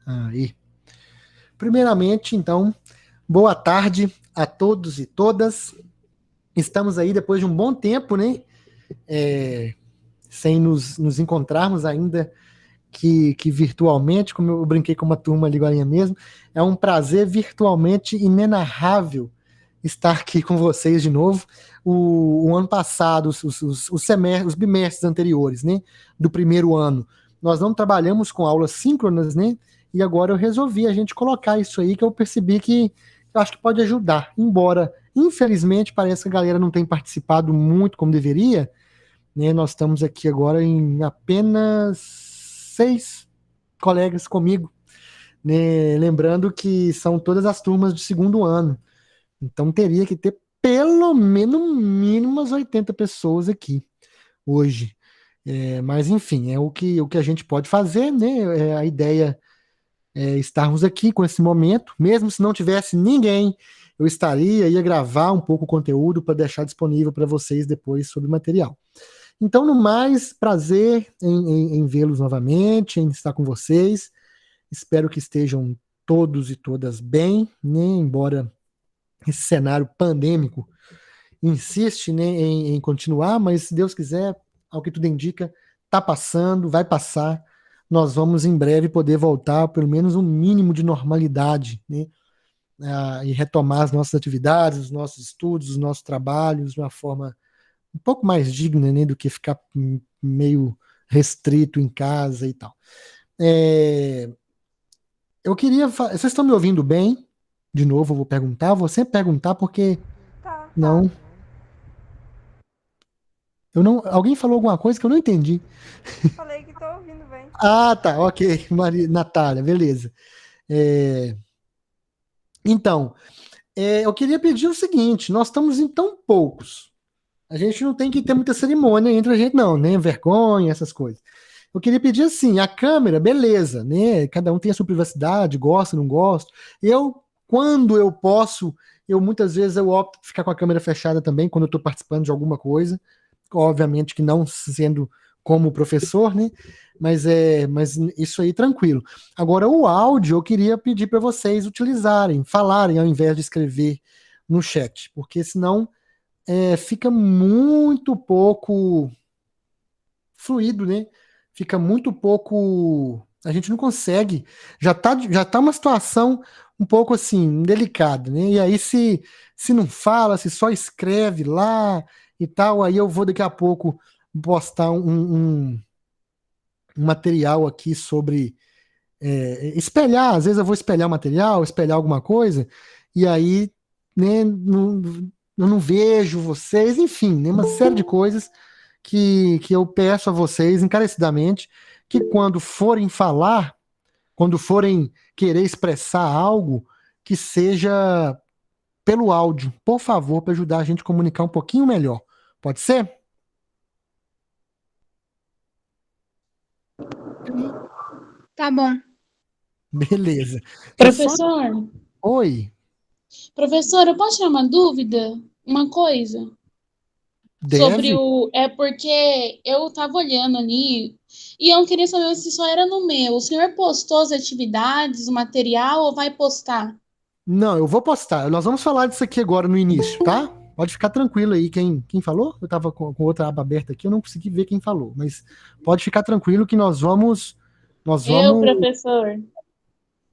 Aí. Primeiramente, então, boa tarde a todos e todas. Estamos aí depois de um bom tempo, né? Sem nos encontrarmos ainda que virtualmente, como eu brinquei com uma turma ali agora mesmo. É um prazer virtualmente inenarrável estar aqui com vocês de novo. O ano passado, os bimestres anteriores, né? Do primeiro ano, nós não trabalhamos com aulas síncronas, né? E agora eu resolvi a gente colocar isso aí, que eu percebi que eu acho que pode ajudar. Embora, infelizmente, parece que a galera não tem participado muito como deveria, né? Nós estamos aqui agora em apenas 6 colegas comigo, né? Lembrando que são todas as turmas do segundo ano. Então teria que ter pelo menos, no mínimo, umas 80 pessoas aqui hoje. Mas enfim, é o que a gente pode fazer, né? A ideia é estarmos aqui com esse momento, mesmo se não tivesse ninguém, eu ia gravar um pouco o conteúdo para deixar disponível para vocês depois sobre o material. Então, no mais, prazer em vê-los novamente, em estar com vocês. Espero que estejam todos e todas bem, né? Embora esse cenário pandêmico insiste, né, em continuar, mas se Deus quiser, ao que tudo indica, está passando, vai passar. Nós vamos em breve poder voltar, pelo menos um mínimo de normalidade, né? E retomar as nossas atividades, os nossos estudos, os nossos trabalhos de uma forma um pouco mais digna, né, do que ficar meio restrito em casa e tal. É, eu queria. Vocês estão me ouvindo bem? De novo, eu vou perguntar. Vou sempre perguntar porque Tá. não. Eu não. Alguém falou alguma coisa que eu não entendi. Falei que tô ouvindo bem. Ah, tá, ok. Natália, beleza. É, então, eu queria pedir o seguinte: nós estamos em tão poucos. A gente não tem que ter muita cerimônia entre a gente, não, né? Vergonha, essas coisas. Eu queria pedir assim, a câmera, beleza, né? Cada um tem a sua privacidade, gosta, não gosta. Quando eu posso, muitas vezes eu opto por ficar com a câmera fechada também, quando eu estou participando de alguma coisa. Obviamente que não sendo como professor, né? Mas isso aí tranquilo. Agora, o áudio eu queria pedir para vocês utilizarem, falarem ao invés de escrever no chat, porque senão fica muito pouco fluido, né? Fica muito pouco. A gente não consegue. Já tá uma situação um pouco assim, delicada, né? E aí, se não fala, se só escreve lá e tal, aí eu vou daqui a pouco postar um material aqui sobre espelhar. Às vezes eu vou espelhar o material, espelhar alguma coisa, e aí, né, eu não vejo vocês, enfim, né, uma série de coisas que eu peço a vocês encarecidamente que quando forem falar, quando forem querer expressar algo, que seja pelo áudio, por favor, para ajudar a gente a comunicar um pouquinho melhor. Pode ser? Tá bom. Beleza. Deixa eu só. Professor, Oi, professor, eu posso tirar uma dúvida? Uma coisa? Sobre deve? o. É porque eu tava olhando ali e eu queria saber se só era no meu. O senhor postou as atividades, o material ou vai postar? Não, eu vou postar. Nós vamos falar disso aqui agora no início, tá? Pode ficar tranquilo aí. Quem falou? Eu tava com outra aba aberta aqui, eu não consegui ver quem falou, mas pode ficar tranquilo que nós vamos. Nós Eu, vamos. professor.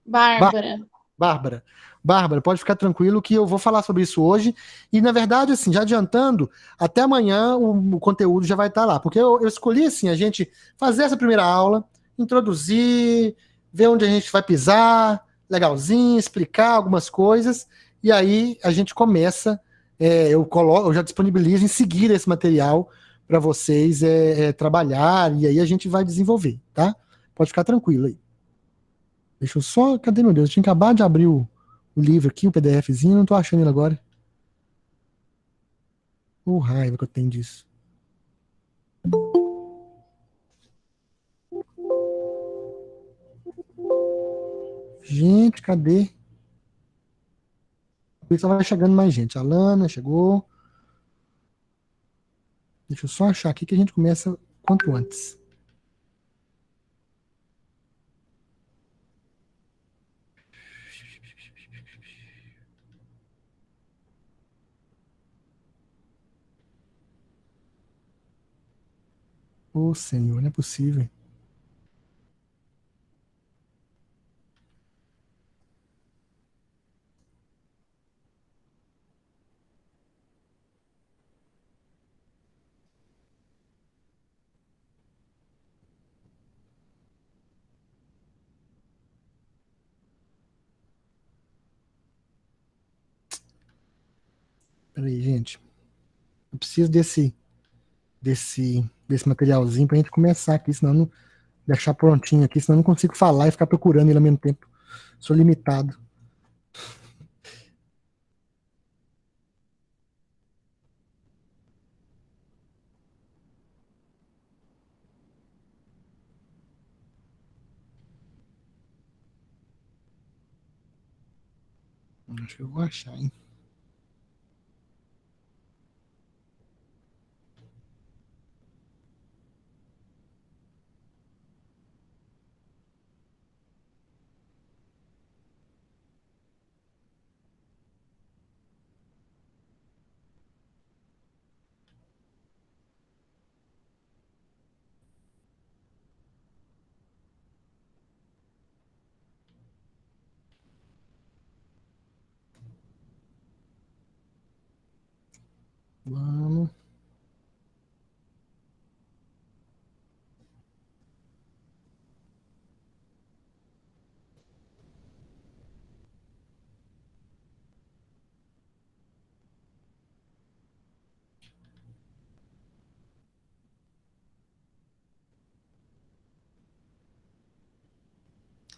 Bárbara. Bárbara. Bárbara, pode ficar tranquilo que eu vou falar sobre isso hoje. E, na verdade, assim, já adiantando, até amanhã o conteúdo já vai estar lá. Porque eu escolhi, assim, a gente fazer essa primeira aula, introduzir, ver onde a gente vai pisar, legalzinho, explicar algumas coisas, e aí a gente começa, eu já disponibilizo em seguir esse material para vocês trabalhar, e aí a gente vai desenvolver, tá? Pode ficar tranquilo aí. Deixa eu só. Cadê, meu Deus? Eu tinha acabado de abrir o livro aqui, o PDFzinho, não tô achando ele agora. O raiva que eu tenho disso. Gente, cadê? Só vai chegando mais gente. A Lana chegou. Deixa eu só achar aqui que a gente começa quanto antes. Ô, Senhor, não é possível. Peraí, gente. Eu preciso desse materialzinho pra gente começar aqui, senão eu não deixar prontinho aqui, senão eu não consigo falar e ficar procurando ele ao mesmo tempo. Sou limitado. Acho que eu vou achar, hein? Vamos.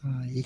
Aí.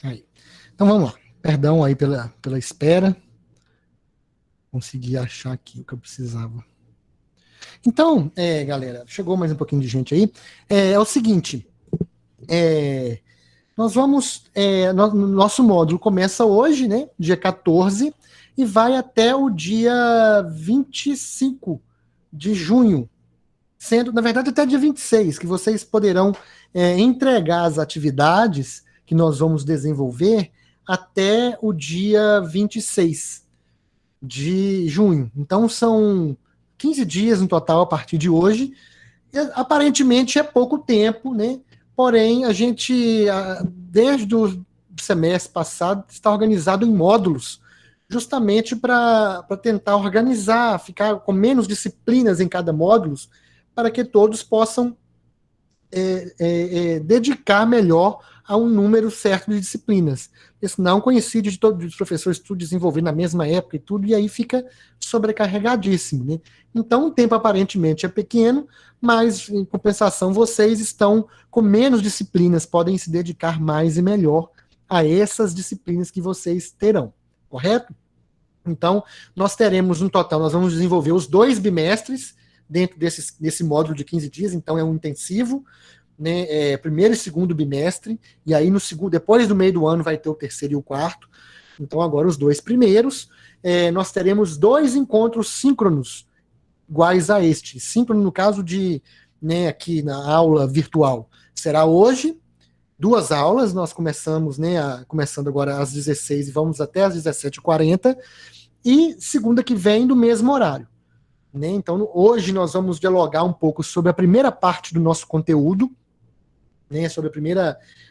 Aí. Então vamos lá. Perdão aí pela espera. Consegui achar aqui o que eu precisava. Então, galera, chegou mais um pouquinho de gente aí. É o seguinte. Nós vamos. Nosso módulo começa hoje, né? Dia 14, e vai até o dia 25 de junho. Sendo, na verdade, até dia 26, que vocês poderão entregar as atividades que nós vamos desenvolver até o dia 26 de junho. Então, são 15 dias no total a partir de hoje. Aparentemente é pouco tempo, né? Porém, a gente, desde o semestre passado, está organizado em módulos, justamente para tentar organizar, ficar com menos disciplinas em cada módulo, para que todos possam dedicar melhor a um número certo de disciplinas. Porque senão, coincide de todos os professores tudo desenvolver na mesma época e tudo, e aí fica sobrecarregadíssimo, né? Então, o tempo aparentemente é pequeno, mas, em compensação, vocês estão com menos disciplinas, podem se dedicar mais e melhor a essas disciplinas que vocês terão, correto? Então, nós teremos um total, nós vamos desenvolver os 2 bimestres dentro desse módulo de 15 dias, então é um intensivo, né, primeiro e segundo bimestre, e aí depois do meio do ano vai ter o terceiro e o quarto. Então agora os 2 primeiros, nós teremos 2 encontros síncronos iguais a este. Síncrono no caso de, né, aqui na aula virtual. Será hoje, 2 aulas, nós começamos, né, começando agora às 16 e vamos até às 17h40, e segunda que vem do mesmo horário. Né? Então hoje nós vamos dialogar um pouco sobre a primeira parte do nosso conteúdo, né, sobre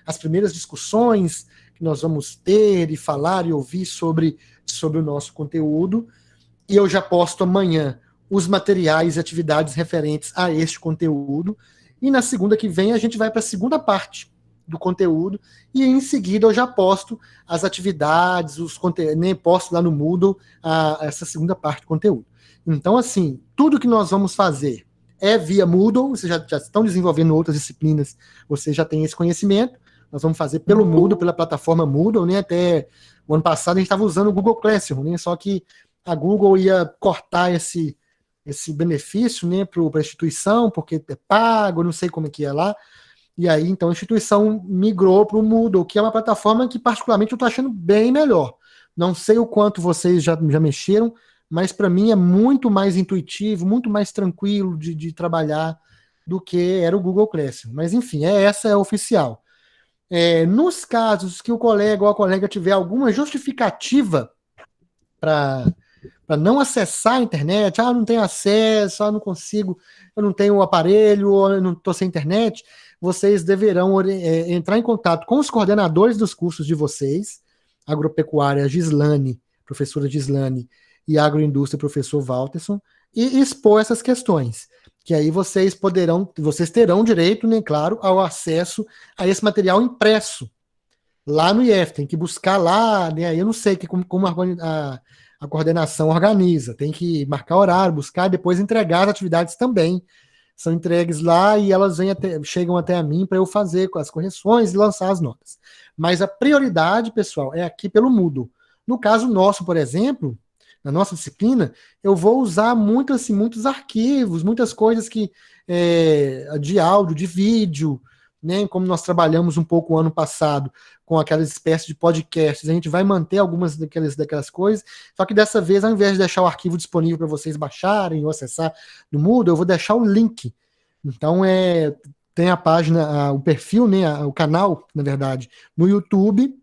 as primeiras discussões que nós vamos ter e falar e ouvir sobre o nosso conteúdo. E eu já posto amanhã os materiais e atividades referentes a este conteúdo. E na segunda que vem a gente vai para a segunda parte do conteúdo. E em seguida eu já posto as atividades, né, posto lá no Moodle essa segunda parte do conteúdo. Então, assim, tudo que nós vamos fazer é via Moodle, vocês já estão desenvolvendo outras disciplinas, vocês já têm esse conhecimento. nós vamos fazer pelo Moodle, pela plataforma Moodle, né? Até o ano passado a gente estava usando o Google Classroom, né? Só que a Google ia cortar esse benefício, né, para a instituição, porque é pago, não sei como é que é lá. E aí, então, a instituição migrou para o Moodle, que é uma plataforma que, particularmente, eu estou achando bem melhor. Não sei o quanto vocês já mexeram, mas para mim é muito mais intuitivo, muito mais tranquilo de trabalhar do que era o Google Classroom. Mas, enfim, essa é a oficial. Nos casos que o colega ou a colega tiver alguma justificativa para não acessar a internet, não tenho acesso, não consigo, eu não tenho o aparelho, ou eu não estou sem internet, vocês deverão entrar em contato com os coordenadores dos cursos de vocês, agropecuária Gislane, professora Gislane, e agroindústria, professor Walterson, e expor essas questões, que aí vocês terão direito, né, claro, ao acesso a esse material impresso, lá no IF, tem que buscar lá, né, eu não sei como a coordenação organiza, tem que marcar horário, buscar, depois entregar as atividades também, são entregues lá e elas chegam até a mim para eu fazer as correções e lançar as notas. Mas a prioridade, pessoal, é aqui pelo Moodle. No caso nosso, por exemplo, na nossa disciplina, eu vou usar muitos arquivos, muitas coisas de áudio, de vídeo, né, como nós trabalhamos um pouco o ano passado com aquelas espécies de podcasts, a gente vai manter algumas daquelas coisas, só que dessa vez, ao invés de deixar o arquivo disponível para vocês baixarem ou acessar no Moodle, eu vou deixar o link. Então, tem a página, o perfil, né, o canal, na verdade, no YouTube,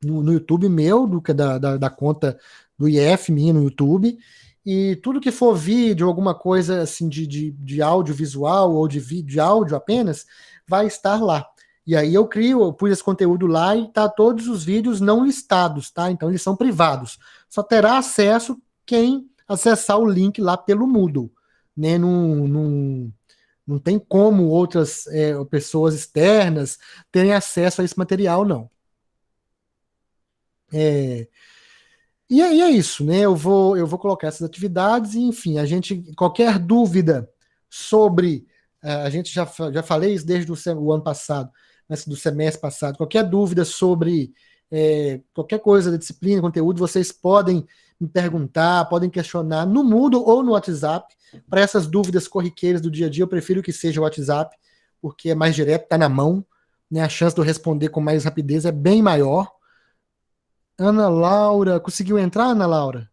no YouTube meu, da conta do IF minha no YouTube, e tudo que for vídeo, alguma coisa assim de audiovisual ou de áudio apenas, vai estar lá. E aí eu pus esse conteúdo lá e tá todos os vídeos não listados, tá? Então eles são privados. Só terá acesso quem acessar o link lá pelo Moodle, né? Não tem como outras pessoas externas terem acesso a esse material, não. E aí é isso, né? Eu vou colocar essas atividades e, enfim, qualquer dúvida sobre, a gente já falei isso desde o ano passado, né, do semestre passado, qualquer dúvida sobre qualquer coisa da disciplina, conteúdo, vocês podem me perguntar, podem questionar no Moodle ou no WhatsApp. Para essas dúvidas corriqueiras do dia a dia, eu prefiro que seja o WhatsApp, porque é mais direto, está na mão, né? A chance de eu responder com mais rapidez é bem maior. Ana Laura, conseguiu entrar, Ana Laura?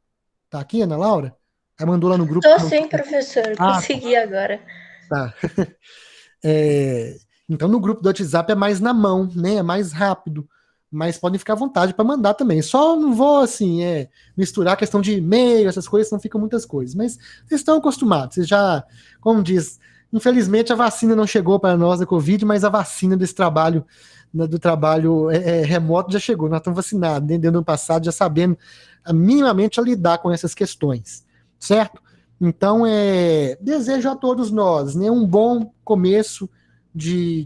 Tá aqui, Ana Laura? Ela mandou lá no grupo. Tô sim, professor, consegui agora. Tá. Então, no grupo do WhatsApp é mais na mão, né? É mais rápido. Mas podem ficar à vontade para mandar também. Só não vou, assim, misturar a questão de e-mail, essas coisas, não ficam muitas coisas. Mas vocês estão acostumados. Vocês já, como diz, infelizmente a vacina não chegou para nós da Covid, mas a vacina desse trabalho, do trabalho remoto já chegou. Nós estamos vacinados, desde o ano passado, já sabendo minimamente a lidar com essas questões, certo? Então, desejo a todos nós, né, um bom começo de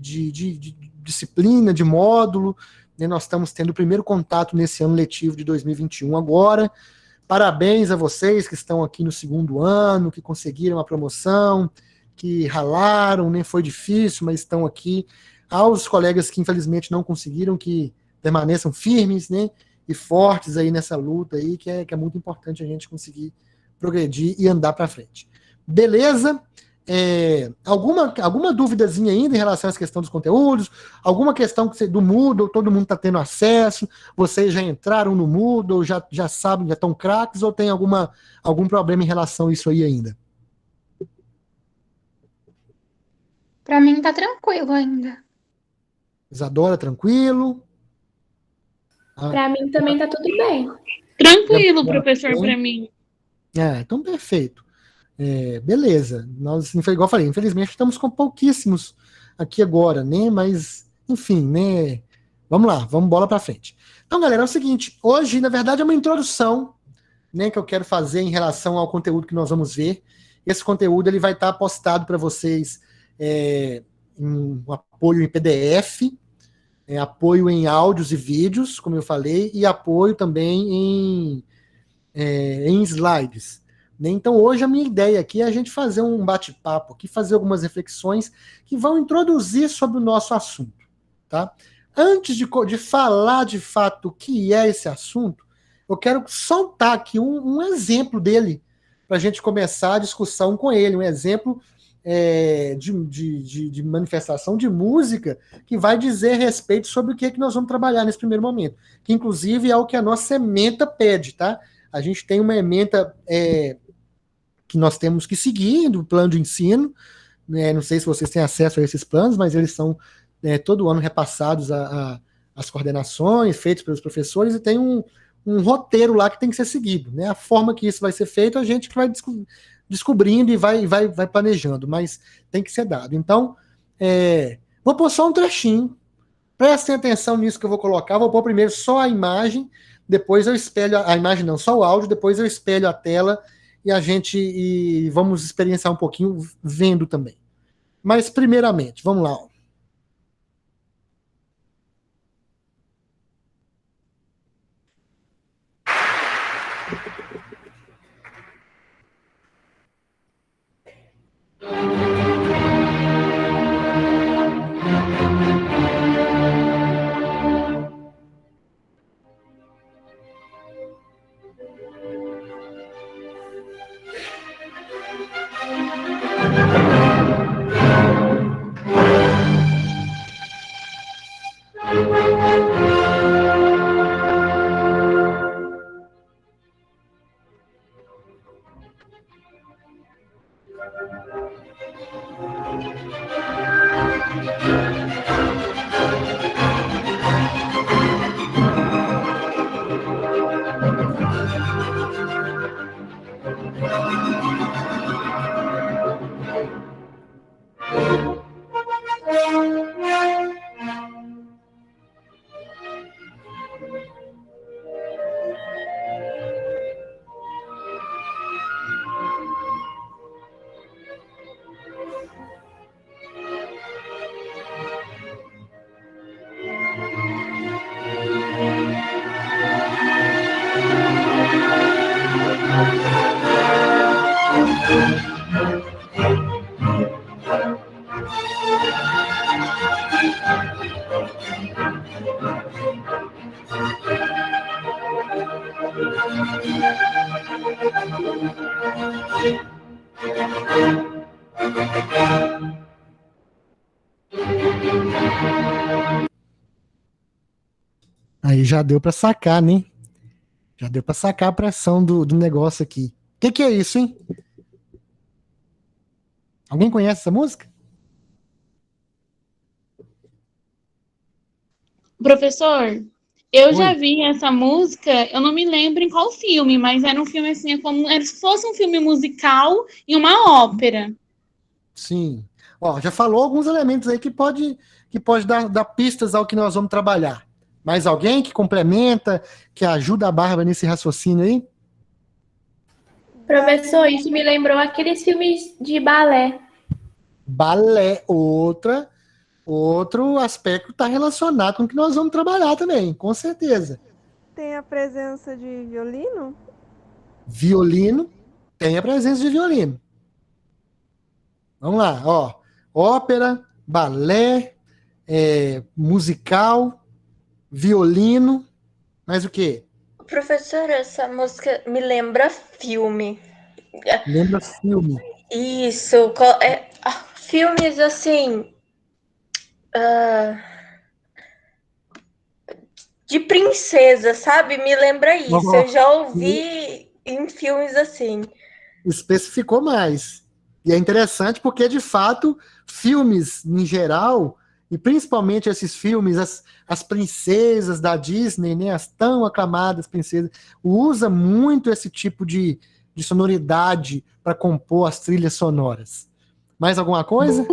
disciplina, de módulo, né, nós estamos tendo o primeiro contato nesse ano letivo de 2021 agora. Parabéns a vocês que estão aqui no segundo ano, que conseguiram a promoção, que ralaram, né, foi difícil, mas estão aqui. Aos colegas que infelizmente não conseguiram, que permaneçam firmes, né, e fortes aí nessa luta aí, que é muito importante a gente conseguir progredir e andar para frente. Beleza? Alguma duvidazinha ainda em relação a essa questão dos conteúdos? Alguma questão do Moodle, todo mundo está tendo acesso? Vocês já entraram no Moodle, já sabem, já estão craques, ou tem algum problema em relação a isso aí ainda? Para mim tá tranquilo ainda. Isadora, tranquilo? Para mim também tá tudo bem. Tranquilo, professor, para mim. Então perfeito. Beleza. Nós, igual eu falei, infelizmente estamos com pouquíssimos aqui agora, né? Mas, enfim, né? Vamos lá, vamos bola para frente. Então, galera, é o seguinte, hoje, na verdade, é uma introdução, né, que eu quero fazer em relação ao conteúdo que nós vamos ver. Esse conteúdo ele vai estar postado para vocês em um apoio em PDF, apoio em áudios e vídeos, como eu falei, e apoio também em slides. Então, hoje, a minha ideia aqui é a gente fazer um bate-papo aqui, fazer algumas reflexões que vão introduzir sobre o nosso assunto, tá? antes de falar de fato o que é esse assunto, eu quero soltar aqui um exemplo dele, para a gente começar a discussão com ele, um exemplo de manifestação de música que vai dizer respeito sobre o que é que nós vamos trabalhar nesse primeiro momento, que inclusive é o que a nossa ementa pede, tá? A gente tem uma ementa que nós temos que seguir do plano de ensino, né? Não sei se vocês têm acesso a esses planos, mas eles são todo ano repassados às coordenações feitos pelos professores, e tem um roteiro lá que tem que ser seguido, né? A forma que isso vai ser feito, a gente que vai descobrindo e vai planejando, mas tem que ser dado. Então, vou pôr só um trechinho, prestem atenção nisso que eu vou colocar, vou pôr primeiro só a imagem, depois eu espelho, a imagem não, só o áudio, depois eu espelho a tela e vamos experienciar um pouquinho vendo também. Mas, primeiramente, vamos lá, ó. Aí já deu para sacar, né? Já deu para sacar a pressão do negócio aqui. O que é isso, hein? Alguém conhece essa música? Professor, eu Oi. já vi essa música, eu não me lembro em qual filme, mas era um filme assim, como se fosse um filme musical e uma ópera. Sim. Ó, já falou alguns elementos aí que pode dar pistas ao que nós vamos trabalhar. Mais alguém que complementa, que ajuda a Bárbara nesse raciocínio aí? Professor, isso me lembrou aqueles filmes de balé. Balé, outro aspecto está relacionado com o que nós vamos trabalhar também, com certeza. Tem a presença de violino? Violino, tem a presença de violino. Vamos lá, ó. Ópera, balé, musical, violino, mais o quê? Professor, essa música me lembra filme. Lembra filme. Isso, filmes assim, de princesa, sabe? Me lembra isso. Eu já ouvi em filmes assim. Especificou mais. E é interessante porque, de fato, filmes em geral, e principalmente esses filmes, as princesas da Disney, né, as tão aclamadas princesas, usa muito esse tipo de sonoridade para compor as trilhas sonoras. Mais alguma coisa?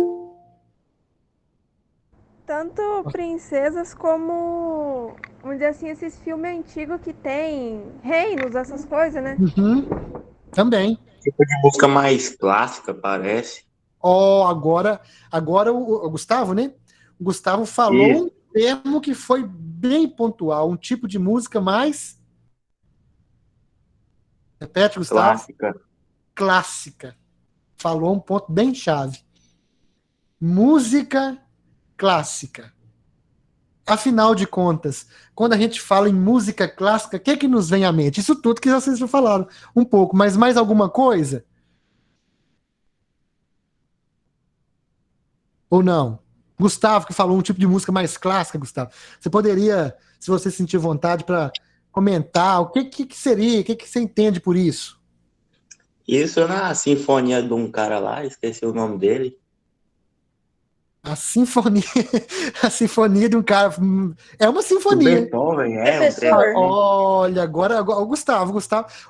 Tanto princesas como, vamos dizer assim, esses filmes antigos que tem reinos, essas coisas, né? Uhum. Também. Tipo de música mais clássica, parece. Agora o Gustavo, né? O Gustavo falou um termo que foi bem pontual, um tipo de música mais... Repete, Gustavo. Clássica. Falou um ponto bem chave. Música clássica. Afinal de contas, quando a gente fala em música clássica, o que que nos vem à mente? Isso tudo que vocês já falaram um pouco, mas mais alguma coisa? Ou não? Gustavo, que falou um tipo de música mais clássica, Gustavo. Você poderia, se você sentir vontade, para comentar o que seria, o que você entende por isso? Isso na sinfonia de um cara lá, esqueci o nome dele. A sinfonia, a sinfonia de um cara. É uma Do sinfonia. Beethoven, um trem Professor. assim. Olha, agora o Gustavo.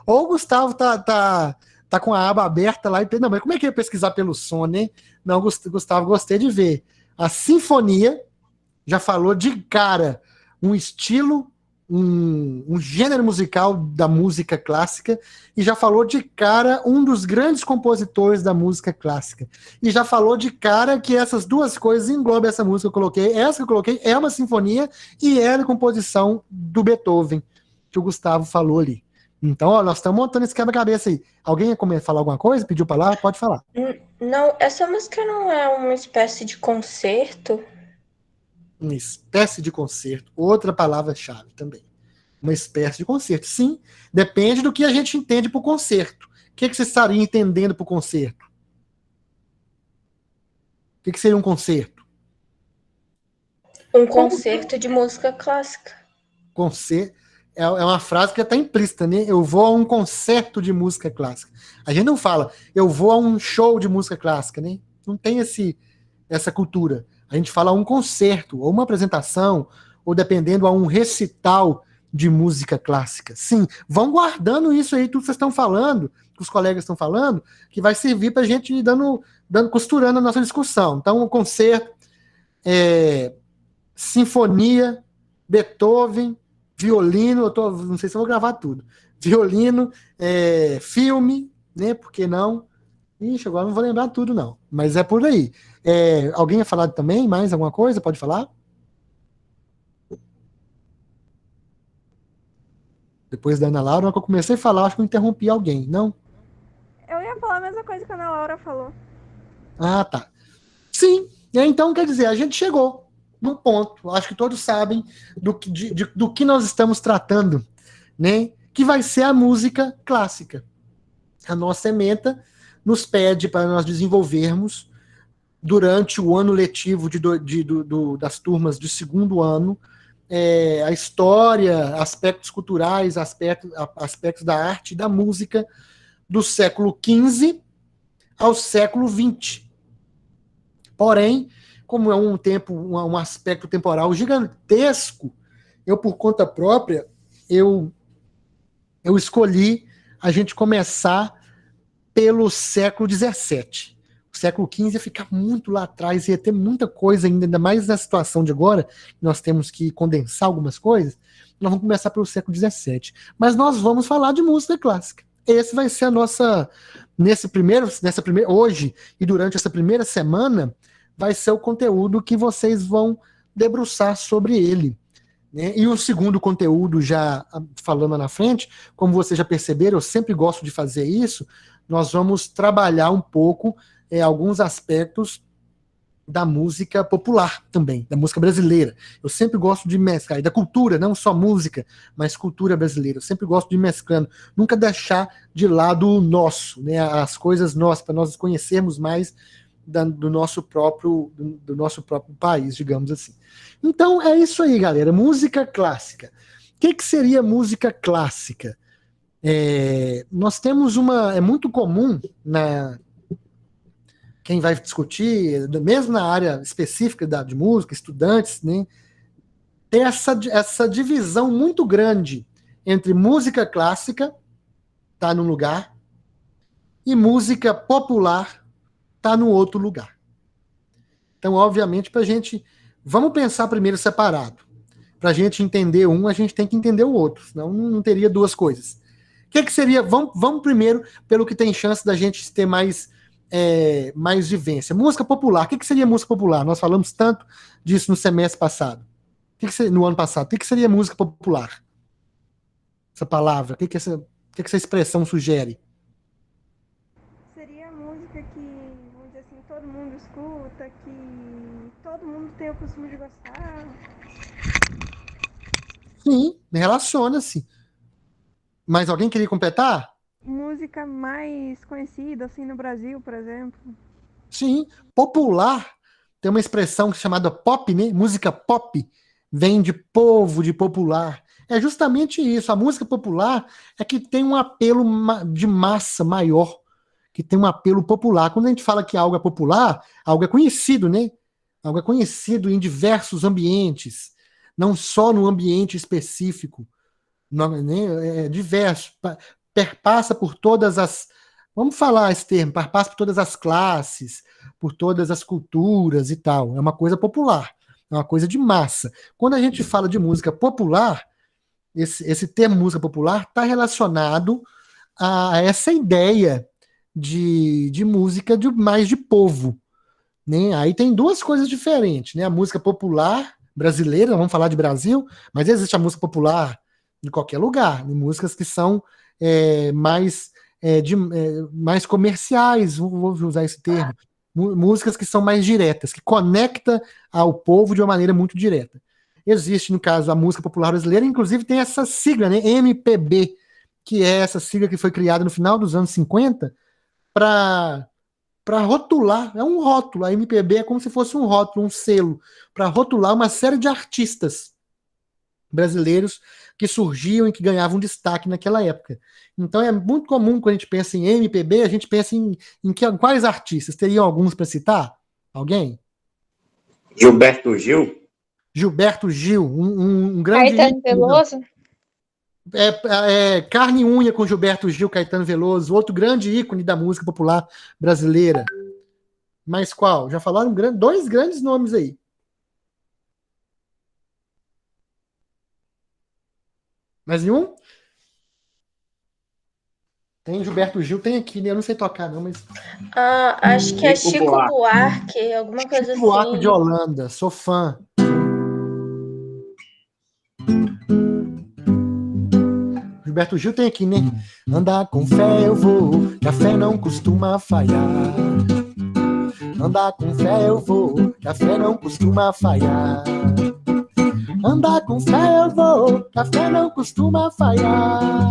Ou o Gustavo tá com a aba aberta lá e. Não, mas como é que ia pesquisar pelo som, né? Não, Gustavo, gostei de ver. A sinfonia já falou de cara um estilo, um gênero musical da música clássica, e já falou de cara um dos grandes compositores da música clássica. E já falou de cara que essas duas coisas englobam essa música que eu coloquei. Essa que eu coloquei é uma sinfonia e é a composição do Beethoven, que o Gustavo falou ali. Então, ó, nós estamos montando esse quebra-cabeça aí. Alguém ia falar alguma coisa? Pediu palavra? Pode falar. Não, essa música não é uma espécie de concerto? Uma espécie de concerto. Outra palavra-chave também. Uma espécie de concerto. Sim, depende do que a gente entende por concerto. O que você estaria entendendo por concerto? O que seria um concerto? Um concerto de música clássica. Concerto é uma frase que está implícita, né? Eu vou a um concerto de música clássica. A gente não fala, eu vou a um show de música clássica, né? Não tem essa cultura. A gente fala a um concerto, ou uma apresentação, ou dependendo a um recital de música clássica. Sim, vão guardando isso aí, tudo que vocês estão falando, que os colegas estão falando, que vai servir para a gente ir costurando a nossa discussão. Então, o concerto, sinfonia, Beethoven, violino, não sei se eu vou gravar tudo. Violino, filme, né? Por que não? Ixi, agora não vou lembrar tudo, não. Mas é por aí. Alguém ia falar também? Mais alguma coisa? Pode falar? Depois da Ana Laura, na hora que eu comecei a falar, acho que eu interrompi alguém, não? Eu ia falar a mesma coisa que a Ana Laura falou. Ah, tá. Sim, então quer dizer, a gente chegou no ponto, acho que todos sabem do que nós estamos tratando, né? Que vai ser a música clássica. A nossa ementa nos pede para nós desenvolvermos durante o ano letivo das turmas de segundo ano, a história, aspectos culturais, aspectos da arte e da música do século XV ao século XX. Porém, como é um aspecto temporal gigantesco, eu, por conta própria, eu escolhi a gente começar pelo século XVII. O século XV ia ficar muito lá atrás, ia ter muita coisa ainda mais na situação de agora, nós temos que condensar algumas coisas, nós vamos começar pelo século XVII. Mas nós vamos falar de música clássica. Esse vai ser a nossa, hoje e durante essa primeira semana, vai ser o conteúdo que vocês vão debruçar sobre ele. Né? E o segundo conteúdo, já falando na frente, como vocês já perceberam, eu sempre gosto de fazer isso, nós vamos trabalhar um pouco alguns aspectos da música popular também, da música brasileira. Eu sempre gosto de mesclar, e da cultura, não só música, mas cultura brasileira. Eu sempre gosto de ir mesclando, nunca deixar de lado o nosso, né, as coisas nossas, para nós conhecermos mais do nosso próprio país, digamos assim. Então, é isso aí, galera. Música clássica. O que seria música clássica? Nós temos é muito comum quem vai discutir, mesmo na área específica de música, estudantes, né, ter essa divisão muito grande entre música clássica, tá num lugar, e música popular, tá no outro lugar. Então, obviamente, vamos pensar primeiro separado. Para a gente entender a gente tem que entender o outro, senão não teria duas coisas. O que seria? Vamos primeiro pelo que tem chance da gente ter mais vivência. Música popular. O que seria música popular? Nós falamos tanto disso no semestre passado. No ano passado. O que seria música popular? Essa palavra. O que essa expressão sugere? Seria música que, vamos dizer assim, todo mundo escuta, que todo mundo tem o costume de gostar. Sim, relaciona-se. Mas alguém queria completar? Música mais conhecida, assim, no Brasil, por exemplo. Sim, popular. Tem uma expressão chamada pop, né? Música pop vem de povo, de popular. É justamente isso. A música popular é que tem um apelo de massa maior, que tem um apelo popular. Quando a gente fala que algo é popular, algo é conhecido, né? Algo é conhecido em diversos ambientes, não só no ambiente específico, né? É diverso, perpassa por todas as, vamos falar esse termo, perpassa por todas as classes, por todas as culturas e tal. É uma coisa popular, é uma coisa de massa. Quando a gente fala de música popular, esse termo música popular está relacionado a essa ideia de música mais de povo, né? Aí tem duas coisas diferentes, né? A música popular brasileira, vamos falar de Brasil, mas existe a música popular em qualquer lugar, né? Músicas que são mais comerciais, vou usar esse termo, músicas que são mais diretas, que conecta ao povo de uma maneira muito direta. Existe, no caso, a música popular brasileira, inclusive tem essa sigla, né, MPB, que é essa sigla que foi criada no final dos anos 50 para rotular, é um rótulo, a MPB é como se fosse um rótulo, um selo, para rotular uma série de artistas brasileiros que surgiam e que ganhavam destaque naquela época. Então é muito comum quando a gente pensa em MPB, a gente pensa em quais artistas? Teriam alguns para citar? Alguém? Gilberto Gil? Gilberto Gil, um grande... Caetano Veloso? Carne e unha com Gilberto Gil, Caetano Veloso, outro grande ícone da música popular brasileira. Mas qual? Já falaram dois grandes nomes aí. Mais nenhum? Tem Gilberto Gil, tem aqui, né? Eu não sei tocar, não, mas. Acho que é Chico Buarque, alguma coisa Chico Buarque assim. de Holanda, sou fã. Gilberto Gil tem aqui, né? Andar com fé eu vou, que a fé não costuma falhar. Andar com fé eu vou, que a fé não costuma falhar. Andar com fé eu vou, que a fé não costuma falhar.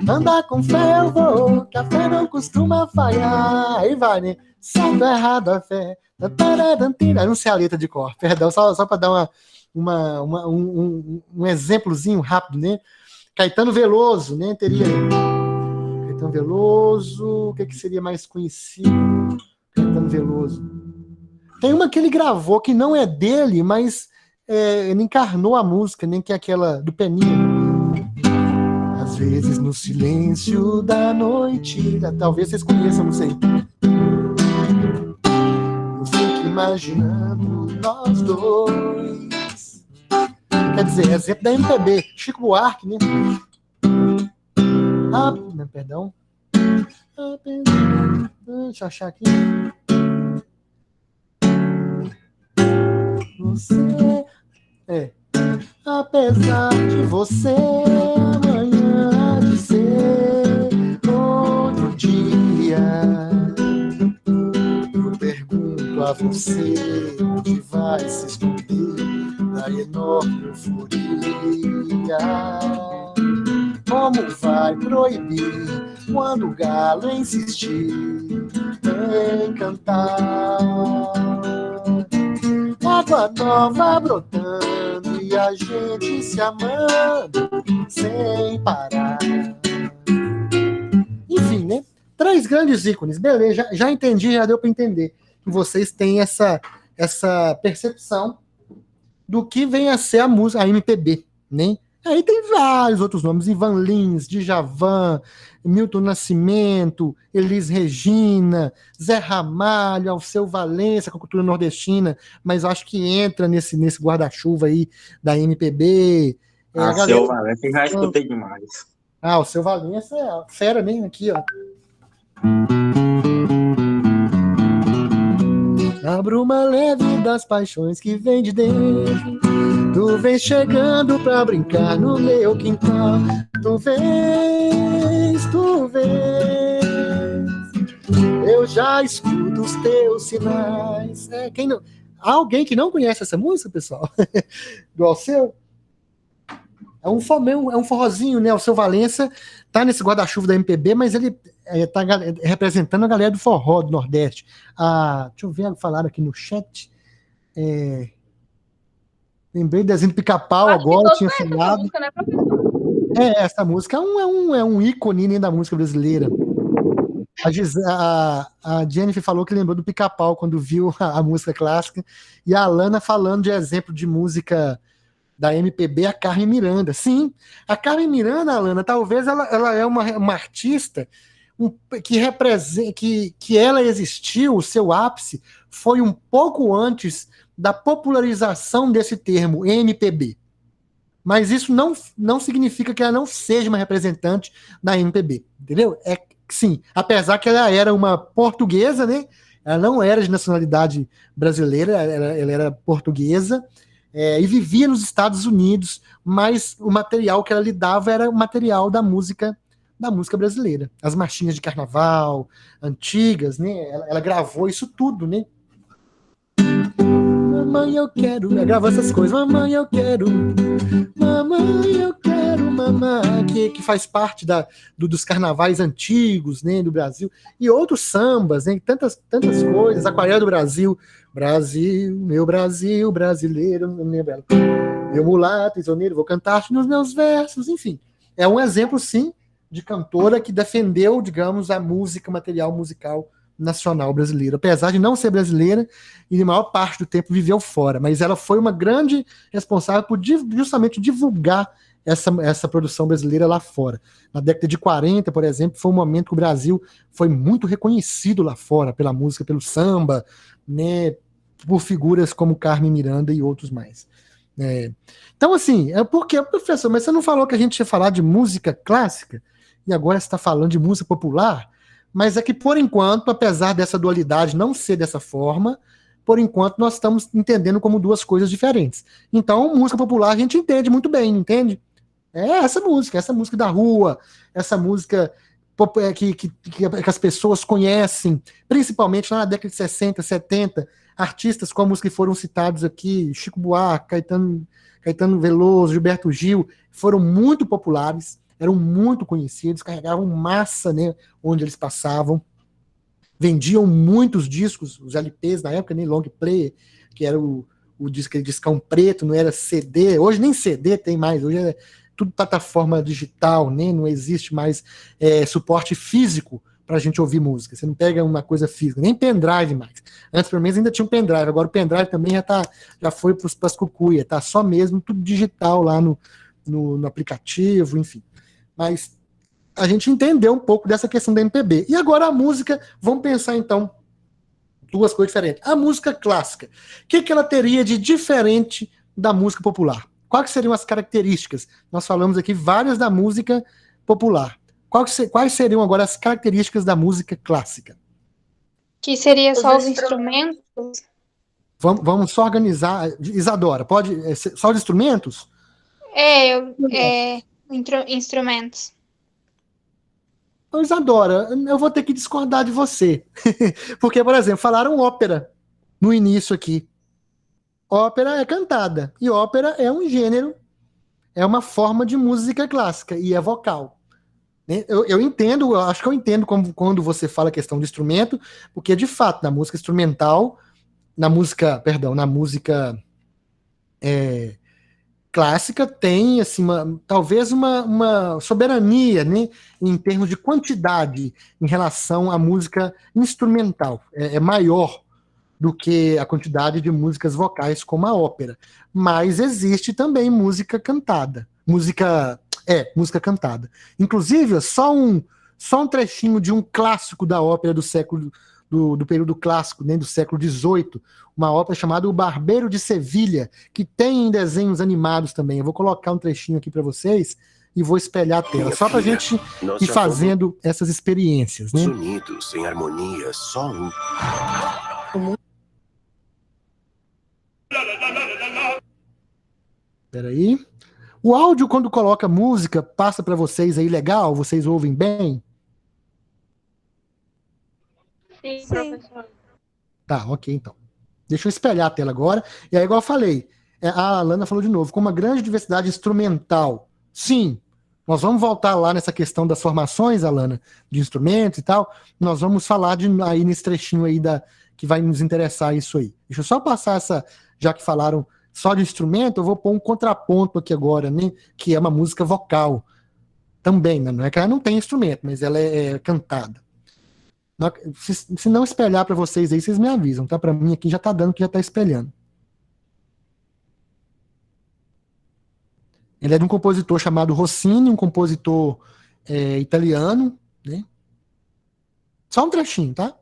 Andar com fé eu vou, que a fé não costuma falhar. Aí vai, né? Certo, errado, a fé. Eu não sei a letra de cor, perdão, só para dar um exemplozinho rápido, né? Caetano Veloso, né? Teria Caetano Veloso, o que seria mais conhecido? Caetano Veloso. Tem uma que ele gravou que não é dele, mas ele encarnou a música, nem que é aquela do Peninha. Às vezes no silêncio da noite, talvez vocês conheçam, não sei. Eu fico imaginando nós dois. Quer dizer, exemplo da MPB, Chico Buarque, né? Perdão. Deixa eu achar aqui. Você apesar de você, amanhã há de ser outro dia. Eu pergunto a você onde vai se esconder da enorme euforia. Como vai proibir quando o galo insistir em cantar? Água nova brotando e a gente se amando sem parar. Enfim, né? 3 grandes ícones. Beleza, já entendi, já deu para entender que vocês têm essa percepção do que vem a ser a música, a MPB, né? Aí tem vários outros nomes, Ivan Lins, Djavan, Milton Nascimento, Elis Regina, Zé Ramalho, Alceu Valença, com a cultura nordestina, mas acho que entra nesse guarda-chuva aí da MPB. Alceu Valença já escutei demais. Alceu Valença é fera, né? Aqui, ó. A bruma leve das paixões que vem de dentro, tu vem chegando pra brincar no meu quintal. Tu vens, eu já escuto os teus sinais. Quem não... Há alguém que não conhece essa música, pessoal? Do Alceu? É um forrozinho, né? O Seu Valença tá nesse guarda-chuva da MPB, mas ele tá representando a galera do forró do Nordeste. Deixa eu ver, falaram aqui no chat. Lembrei do desenho do Pica-Pau agora, tinha falado. Música, né, professor? Essa música é um ícone, né, da música brasileira. A Jennifer falou que lembrou do Pica-Pau quando viu a música clássica, e a Alana falando de exemplo de música da MPB, a Carmen Miranda. Sim, a Carmen Miranda, Alana, talvez ela é uma artista que representa, que ela existiu, o seu ápice foi um pouco antes da popularização desse termo, MPB. Mas isso não significa que ela não seja uma representante da MPB, entendeu? Sim, apesar que ela era uma portuguesa, né? Ela não era de nacionalidade brasileira, ela era portuguesa, e vivia nos Estados Unidos, mas o material que ela lidava era o material da música brasileira. As marchinhas de carnaval, antigas, né? Ela gravou isso tudo, né? Mamãe, eu quero. Ela gravou essas coisas. Mamãe, eu quero. Mamãe, eu quero, mamãe. Que faz parte dos carnavais antigos, né, do Brasil. E outros sambas, né? Tantas coisas. Aquarela do Brasil. Brasil, meu Brasil, brasileiro. Não lembro ela. Meu mulato, prisioneiro, vou cantar-te nos meus versos. Enfim, é um exemplo, sim, de cantora que defendeu, digamos, a música, o material musical nacional brasileiro, apesar de não ser brasileira e na maior parte do tempo viveu fora, mas ela foi uma grande responsável por justamente divulgar essa produção brasileira lá fora. Na década de 40, por exemplo, foi um momento que o Brasil foi muito reconhecido lá fora pela música, pelo samba, né, por figuras como Carmen Miranda e outros mais. Então, assim, porque, professor, mas você não falou que a gente ia falar de música clássica e agora você está falando de música popular? Mas é que, por enquanto, apesar dessa dualidade não ser dessa forma, por enquanto nós estamos entendendo como duas coisas diferentes. Então, música popular a gente entende muito bem, não entende? É essa música da rua, essa música que as pessoas conhecem, principalmente lá na década de 60, 70, artistas como os que foram citados aqui, Chico Buarque, Caetano Veloso, Gilberto Gil, foram muito populares, eram muito conhecidos, carregavam massa, né, onde eles passavam, vendiam muitos discos, os LPs na época, nem long player, que era o discão preto, não era CD, hoje nem CD tem mais, hoje é tudo plataforma digital, né, não existe mais suporte físico para a gente ouvir música, você não pega uma coisa física, nem pendrive mais, antes pelo menos ainda tinha um pendrive, agora o pendrive também já foi para as cucuia, tá só mesmo tudo digital lá no aplicativo, enfim. Mas a gente entendeu um pouco dessa questão da MPB. E agora a música, vamos pensar então duas coisas diferentes. A música clássica, o que ela teria de diferente da música popular? Quais seriam as características? Nós falamos aqui várias da música popular. Quais seriam agora as características da música clássica? Que seria só os instrumentos? Vamos só organizar. Isadora, pode só os instrumentos? Instrumentos. Isadora, eu vou ter que discordar de você. Porque, por exemplo, falaram ópera no início aqui. Ópera é cantada. E ópera é um gênero, é uma forma de música clássica e é vocal. Eu entendo, eu acho que eu entendo quando você fala a questão de instrumento, porque de fato, na música instrumental, na música clássica tem assim, talvez uma soberania, né, em termos de quantidade em relação à música instrumental. É maior do que a quantidade de músicas vocais como a ópera. Mas existe também música cantada. Música cantada. Inclusive, só um trechinho de um clássico da ópera do período clássico, né, do século XVIII, uma ópera chamada O Barbeiro de Sevilha, que tem desenhos animados também. Eu vou colocar um trechinho aqui para vocês e vou espelhar a tela, só para a gente ir fazendo essas experiências. Né? Unidos em harmonia, só um. Peraí. O áudio, quando coloca música, passa para vocês aí legal? Vocês ouvem bem? Sim, professor. Tá, ok, então. Deixa eu espelhar a tela agora. E aí, igual eu falei, a Alana falou de novo, com uma grande diversidade instrumental. Sim, nós vamos voltar lá nessa questão das formações, Alana, de instrumentos e tal. Nós vamos falar aí nesse trechinho aí que vai nos interessar isso aí. Deixa eu só passar essa, já que falaram só de instrumento, eu vou pôr um contraponto aqui agora, né, que é uma música vocal também, né? Não é que ela não tem instrumento, mas ela é cantada. Se não espelhar para vocês aí, vocês me avisam, tá? Para mim aqui já tá dando que já tá espelhando. Ele é de um compositor chamado Rossini, um compositor italiano, né? Só um trechinho, tá?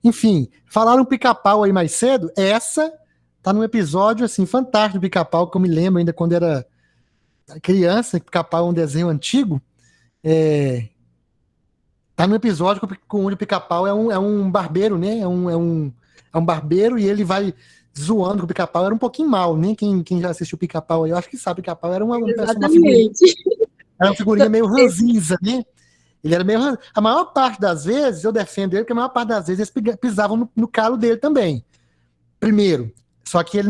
Enfim, falaram Pica-Pau aí mais cedo. Essa tá num episódio assim fantástico do Pica-Pau, que eu me lembro ainda quando era criança. Pica-Pau é um desenho antigo. Tá num episódio onde o Pica-Pau é um barbeiro, né? É um barbeiro e ele vai zoando que o Pica-Pau era um pouquinho mal, né? Quem já assistiu Pica-Pau aí, eu acho que sabe, Pica-Pau era uma figurinha meio ranzinza, né? Ele era meio. A maior parte das vezes, eu defendo ele, porque a maior parte das vezes eles pisavam no calo dele também. Primeiro. Só que ele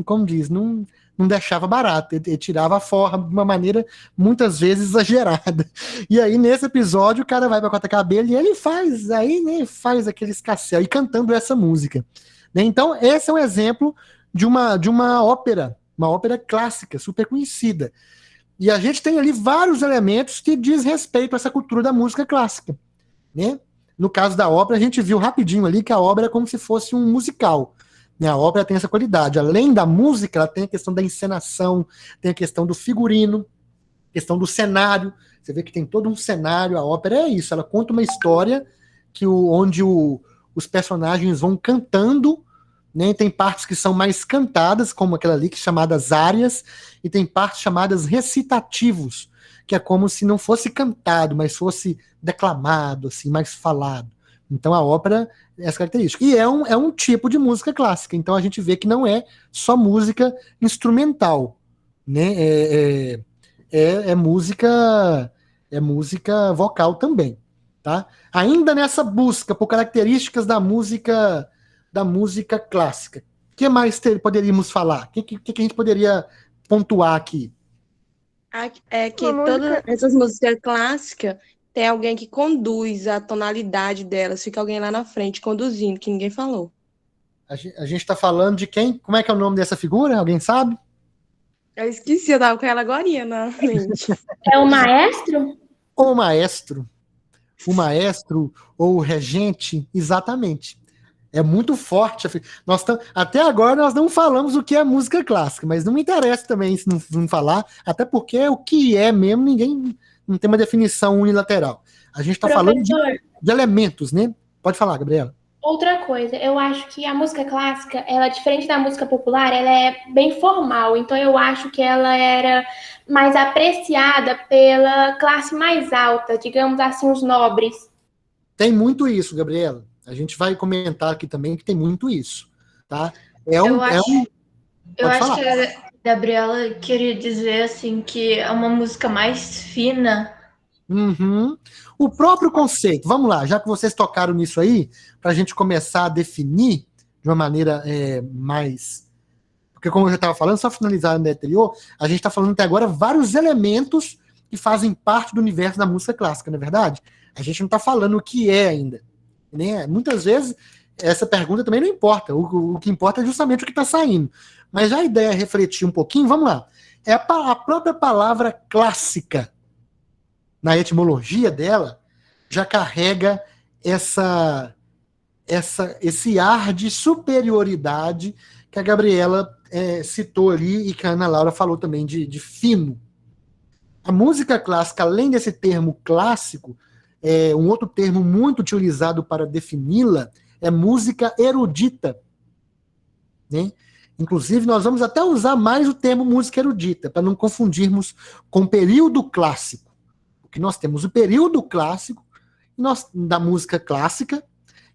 como diz, não deixava barato. Ele tirava a forma de uma maneira, muitas vezes, exagerada. E aí, nesse episódio, o cara vai pra corta-cabelo e ele faz aquele escassel, e cantando essa música. Né? Então, esse é um exemplo de uma ópera clássica, super conhecida. E a gente tem ali vários elementos que diz respeito a essa cultura da música clássica, né? No caso da ópera, a gente viu rapidinho ali que a ópera é como se fosse um musical, né? A ópera tem essa qualidade. Além da música, ela tem a questão da encenação, tem a questão do figurino, questão do cenário. Você vê que tem todo um cenário. A ópera é isso, ela conta uma história onde os personagens vão cantando, né? Tem partes que são mais cantadas, como aquela ali, que é chamadas árias, e tem partes chamadas recitativos, que é como se não fosse cantado, mas fosse declamado, assim, mais falado. Então a ópera é essa característica. E é um tipo de música clássica, então a gente vê que não é só música instrumental, né? É música vocal também, tá? Ainda nessa busca por características da música clássica. O que mais poderíamos falar? O que a gente poderia pontuar aqui? É que todas essas músicas clássicas tem alguém que conduz a tonalidade delas, fica alguém lá na frente conduzindo, que ninguém falou. A gente está falando de quem? Como é que é o nome dessa figura? Alguém sabe? Eu esqueci, eu tava com ela agorinha na mente. É o maestro? O maestro. O maestro ou o regente, exatamente. É muito forte. Até agora nós não falamos o que é música clássica, mas não me interessa também se não falar, até porque o que é mesmo, ninguém não tem uma definição unilateral. A gente está falando de elementos, né? Pode falar, Gabriela. Outra coisa, eu acho que a música clássica, ela, diferente da música popular, ela é bem formal, então eu acho que ela era mais apreciada pela classe mais alta, digamos assim, os nobres. Tem muito isso, Gabriela. A gente vai comentar aqui também que tem muito isso, tá? Eu Pode acho falar. que a Gabriela queria dizer assim que é uma música mais fina. Uhum. O próprio conceito, vamos lá, já que vocês tocaram nisso aí, para a gente começar a definir de uma maneira mais. Porque, como eu já estava falando, só finalizar no anterior, a gente está falando até agora vários elementos que fazem parte do universo da música clássica, não é verdade? A gente não está falando o que é ainda. Né? Muitas vezes, essa pergunta também não importa. O que importa é justamente o que está saindo. Mas já a ideia é refletir um pouquinho, vamos lá. É a própria palavra clássica, na etimologia dela, já carrega esse ar de superioridade que a Gabriela citou ali e que a Ana Laura falou também de fino. A música clássica, além desse termo clássico, um outro termo muito utilizado para defini-la é música erudita. Né? Inclusive, nós vamos até usar mais o termo música erudita, para não confundirmos com período clássico. Porque nós temos o período clássico da música clássica,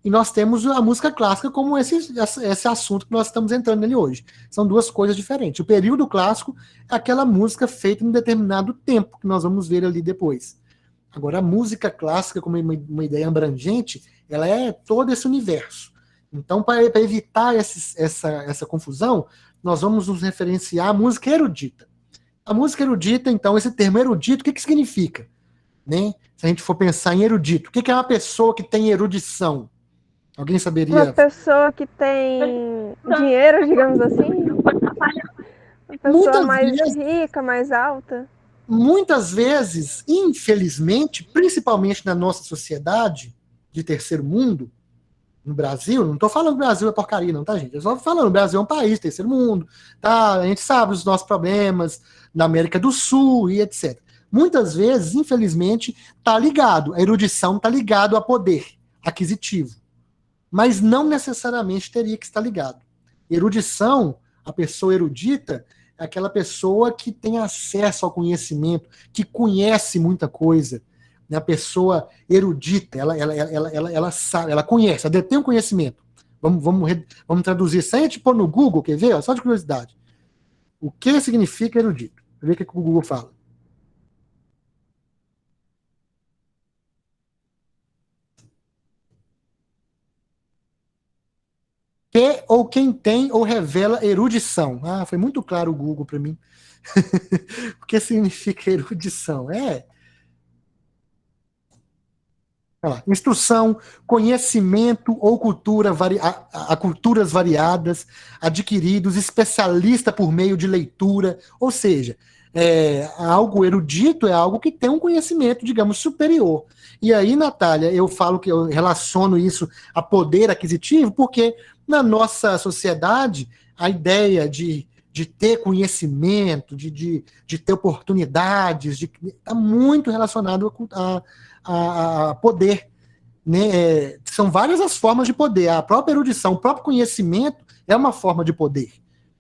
e nós temos a música clássica como esse assunto que nós estamos entrando nele hoje. São duas coisas diferentes. O período clássico é aquela música feita em um determinado tempo, que nós vamos ver ali depois. Agora, a música clássica, como uma ideia abrangente, ela é todo esse universo. Então, para evitar essa confusão, nós vamos nos referenciar à música erudita. A música erudita, então, esse termo erudito, o que significa? Né? Se a gente for pensar em erudito, o que é uma pessoa que tem erudição? Alguém saberia? Uma pessoa que tem dinheiro, digamos assim? Uma pessoa Muitas mais vezes, rica, mais alta? Muitas vezes, infelizmente, principalmente na nossa sociedade de terceiro mundo, no Brasil, não estou falando que o Brasil é porcaria não, tá, gente? Eu só falando, o Brasil é um país, terceiro mundo, tá? A gente sabe os nossos problemas da América do Sul e etc. Muitas vezes, infelizmente, tá ligado, a erudição tá ligado a poder aquisitivo, mas não necessariamente teria que estar ligado. Erudição, a pessoa erudita, é aquela pessoa que tem acesso ao conhecimento, que conhece muita coisa. A pessoa erudita, ela sabe, ela conhece, ela detém um conhecimento. Vamos traduzir sem a gente pôr no Google, quer ver? Só de curiosidade. O que significa erudito? Vê o que o Google fala. Que ou quem tem ou revela erudição. Ah, foi muito claro o Google para mim. O que significa erudição? Instrução, conhecimento ou culturas variadas, adquiridos, especialista por meio de leitura, ou seja, algo erudito é algo que tem um conhecimento, digamos, superior. E aí, Natália, eu falo que eu relaciono isso a poder aquisitivo, porque na nossa sociedade, a ideia de ter conhecimento, de ter oportunidades, está muito relacionado a poder. Né? São várias as formas de poder. A própria erudição, o próprio conhecimento é uma forma de poder.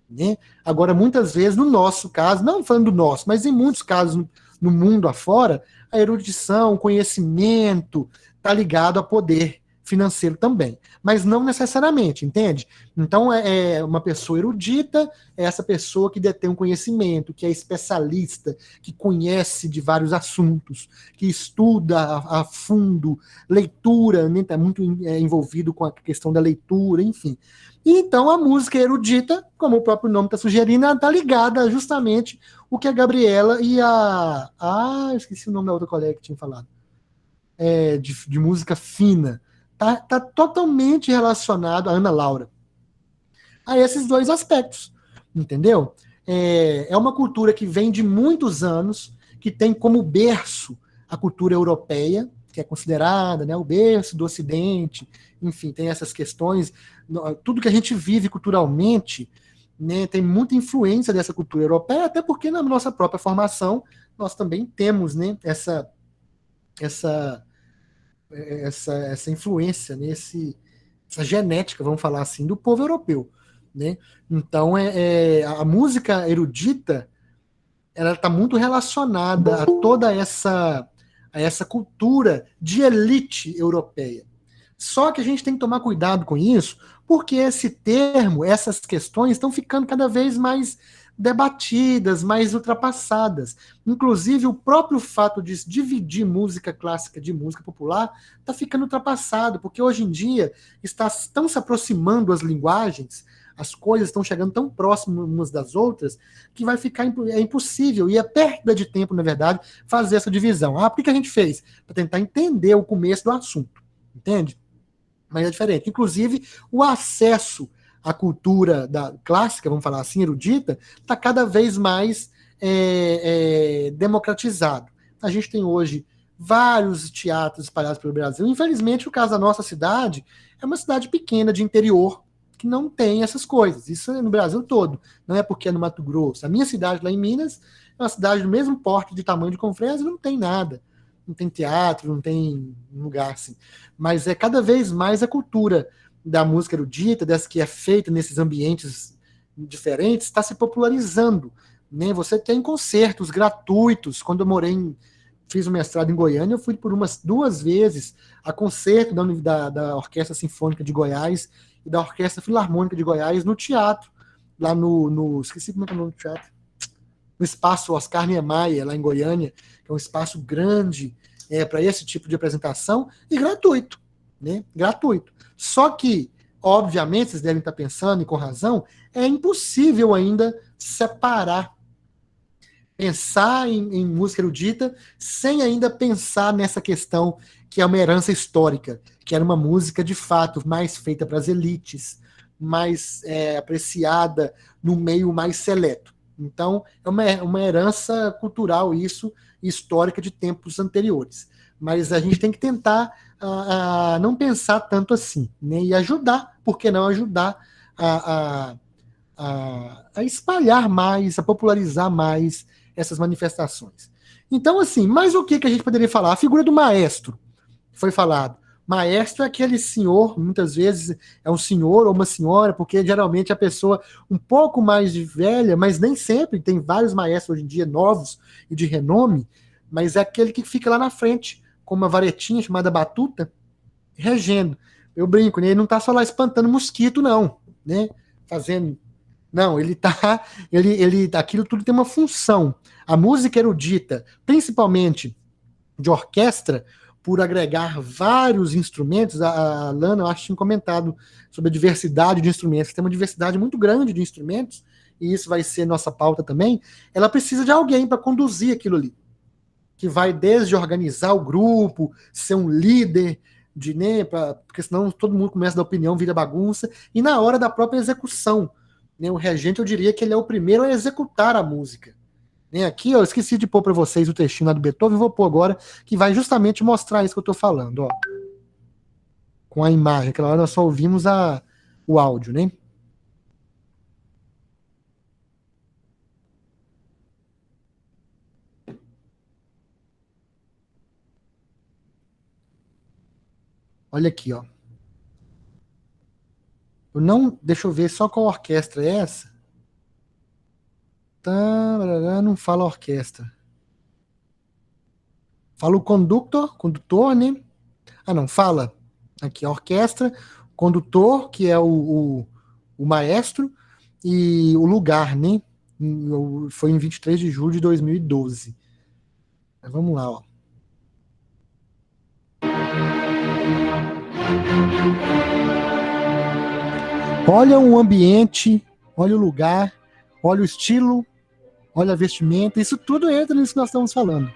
Né? Agora, muitas vezes, no nosso caso, não falando do nosso, mas em muitos casos no mundo afora, a erudição, o conhecimento está ligado a poder financeiro também, mas não necessariamente, entende? Então, uma pessoa erudita é essa pessoa que detém um conhecimento, que é especialista, que conhece de vários assuntos, que estuda a fundo, leitura, né, está muito envolvido com a questão da leitura, enfim. E então, a música erudita, como o próprio nome está sugerindo, está ligada justamente o que a Gabriela e eu esqueci o nome da outra colega que tinha falado, de música fina, Tá totalmente relacionado, a Ana Laura, a esses dois aspectos, entendeu? É uma cultura que vem de muitos anos, que tem como berço a cultura europeia, que é considerada, né, o berço do Ocidente, enfim, tem essas questões, tudo que a gente vive culturalmente, né, tem muita influência dessa cultura europeia, até porque na nossa própria formação nós também temos, né, essa influência, né, essa genética, vamos falar assim, do povo europeu. Né? Então, a música erudita, ela está muito relacionada a toda essa cultura de elite europeia. Só que a gente tem que tomar cuidado com isso, porque esse termo, essas questões estão ficando cada vez mais debatidas, mais ultrapassadas. Inclusive, o próprio fato de dividir música clássica de música popular está ficando ultrapassado, porque hoje em dia estão se aproximando as linguagens, as coisas estão chegando tão próximas umas das outras, que vai ficar impossível, e é perda de tempo, na verdade, fazer essa divisão. Por que a gente fez? Para tentar entender o começo do assunto, entende? Mas é diferente. Inclusive, o acesso à cultura clássica, vamos falar assim, erudita, está cada vez mais democratizado. A gente tem hoje vários teatros espalhados pelo Brasil. Infelizmente, o caso da nossa cidade é uma cidade pequena, de interior, que não tem essas coisas. Isso é no Brasil todo. Não é porque é no Mato Grosso. A minha cidade, lá em Minas, é uma cidade do mesmo porte de tamanho de Confresa e não tem nada. Não tem teatro, não tem lugar assim. Mas é cada vez mais a cultura da música erudita, dessa que é feita nesses ambientes diferentes, está se popularizando. Né? Você tem concertos gratuitos. Quando eu fiz o mestrado em Goiânia, eu fui por umas 2 vezes a concerto da Orquestra Sinfônica de Goiás e da Orquestra Filarmônica de Goiás no teatro, lá esqueci como é que é o nome do teatro, no Espaço Oscar Niemeyer, lá em Goiânia, que é um espaço grande para esse tipo de apresentação, e gratuito, né? Gratuito. Só que, obviamente, vocês devem estar pensando, e com razão, é impossível ainda pensar em música erudita sem ainda pensar nessa questão que é uma herança histórica, que era uma música, de fato, mais feita para as elites, mais apreciada no meio mais seleto. Então, é uma herança cultural isso, histórica de tempos anteriores. Mas a gente tem que tentar não pensar tanto assim, né? E ajudar, por que não ajudar a espalhar mais, a popularizar mais essas manifestações. Então, assim, mas o que a gente poderia falar? A figura do maestro foi falado. Maestro é aquele senhor, muitas vezes é um senhor ou uma senhora, porque geralmente a pessoa um pouco mais de velha, mas nem sempre, tem vários maestros hoje em dia novos e de renome, mas é aquele que fica lá na frente, com uma varetinha chamada batuta, regendo. Eu brinco, né? Ele não está só lá espantando mosquito, não, né? Não, aquilo tudo tem uma função. A música erudita, principalmente de orquestra, por agregar vários instrumentos, a Lana, eu acho que tinha comentado sobre a diversidade de instrumentos, tem uma diversidade muito grande de instrumentos, e isso vai ser nossa pauta também, ela precisa de alguém para conduzir aquilo ali, que vai desde organizar o grupo, ser um líder, porque senão todo mundo começa a dar opinião, vira bagunça, e na hora da própria execução, né, o regente, eu diria que ele é o primeiro a executar a música. Aqui, eu esqueci de pôr para vocês o textinho lá do Beethoven, vou pôr agora, que vai justamente mostrar isso que eu estou falando, ó. Com a imagem, aquela hora nós só ouvimos o áudio, né? Olha aqui, ó. Deixa eu ver só qual orquestra é essa. Não fala orquestra. Fala o condutor, né? Não, fala. Aqui a orquestra, condutor, que é o maestro, e o lugar, né? Foi em 23 de julho de 2012. Mas vamos lá, ó. Olha o ambiente, olha o lugar, olha o estilo, olha a vestimenta, isso tudo entra nisso que nós estamos falando.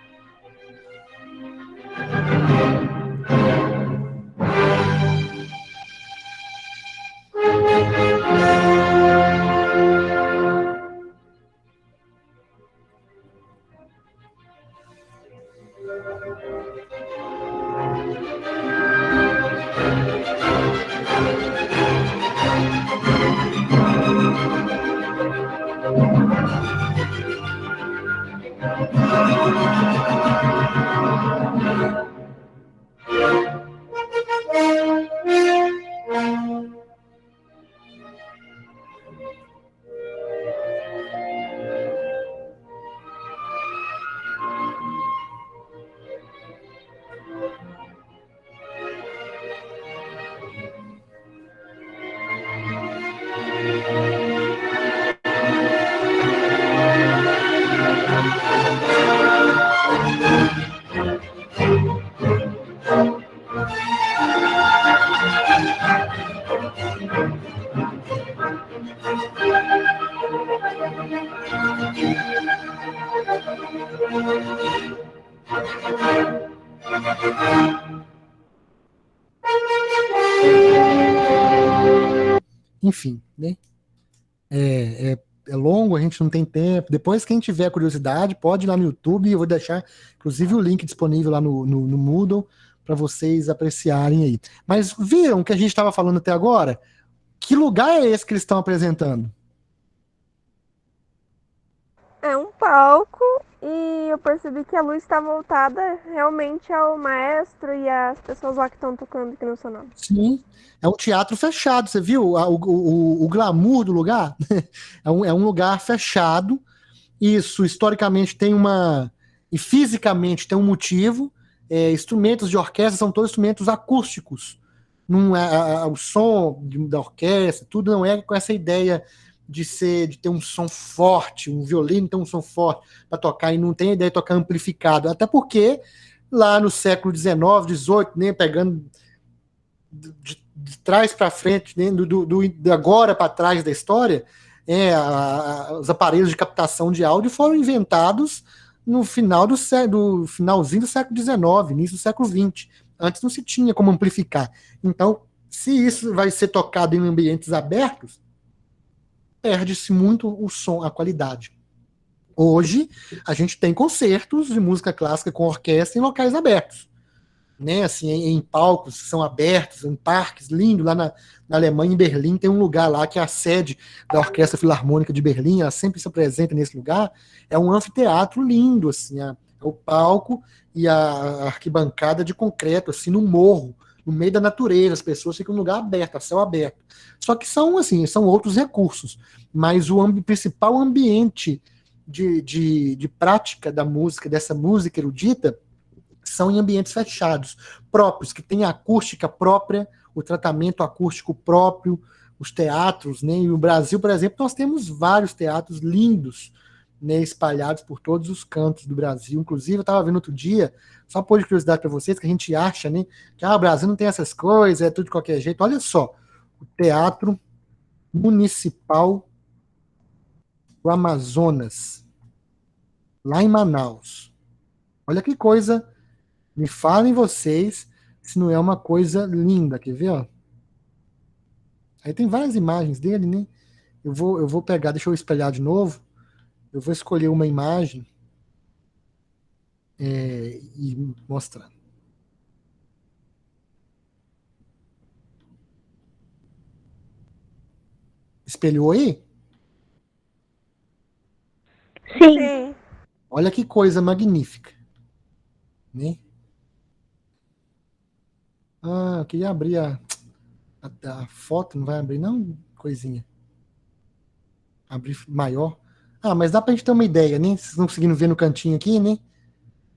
enfim, né? É longo, a gente não tem tempo. Depois, quem tiver curiosidade, pode ir lá no YouTube. Eu vou deixar, inclusive, o link disponível lá no Moodle para vocês apreciarem aí. Mas viram o que a gente estava falando até agora? Que lugar é esse que eles estão apresentando? É um palco e eu percebi que a luz está voltada realmente ao maestro e às pessoas lá que estão tocando aqui no sonoro. Sim, é um teatro fechado, você viu o glamour do lugar? É um lugar fechado, isso historicamente tem e fisicamente tem um motivo, instrumentos de orquestra são todos instrumentos acústicos, não o som da orquestra, tudo não é com essa ideia de ter um som forte, um violino tem um som forte para tocar, e não tem a ideia de tocar amplificado, até porque lá no século XIX, XVIII, né, pegando de trás para frente, né, de agora para trás da história, os aparelhos de captação de áudio foram inventados no finalzinho do século XIX, início do século XX. Antes não se tinha como amplificar. Então, se isso vai ser tocado em ambientes abertos, perde-se muito o som, a qualidade. Hoje, a gente tem concertos de música clássica com orquestra em locais abertos, né? Assim, em palcos que são abertos, em parques lindos. Lá na Alemanha, em Berlim, tem um lugar lá que é a sede da Orquestra Filarmônica de Berlim, ela sempre se apresenta nesse lugar. É um anfiteatro lindo, assim, o palco e a arquibancada de concreto, assim, no morro, no meio da natureza, as pessoas ficam num lugar aberto, a céu aberto. Só que são outros recursos, mas o principal ambiente de prática da música, dessa música erudita, são em ambientes fechados, próprios, que têm a acústica própria, o tratamento acústico próprio, os teatros, né? E no Brasil, por exemplo, nós temos vários teatros lindos, né, espalhados por todos os cantos do Brasil. Inclusive, eu estava vendo outro dia, só por curiosidade para vocês, que a gente acha, né, que o Brasil não tem essas coisas, é tudo de qualquer jeito. Olha só, o Teatro Municipal do Amazonas, lá em Manaus. Olha que coisa, me falem vocês se não é uma coisa linda, quer ver, ó? Aí tem várias imagens dele, né? Eu vou pegar, deixa eu espelhar de novo. Eu vou escolher uma imagem e mostrar. Espelhou aí? Sim. Olha que coisa magnífica, né? Eu queria abrir a foto, não vai abrir não, coisinha. Abrir maior. Mas dá pra gente ter uma ideia, né? Vocês não conseguindo ver no cantinho aqui, né?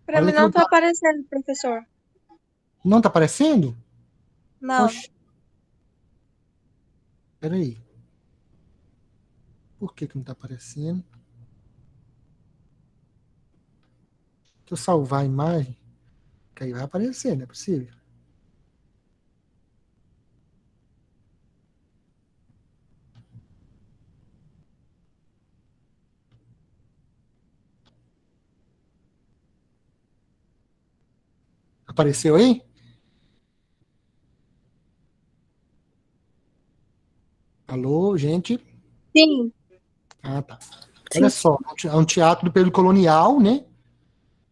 Pra mim não tá aparecendo, professor. Não tá aparecendo? Não. Oxe. Peraí. Por que não tá aparecendo? Deixa eu salvar a imagem, que aí vai aparecer, não é possível. Apareceu aí? Alô, gente? Sim. Tá. Olha só, é um teatro do período colonial, né?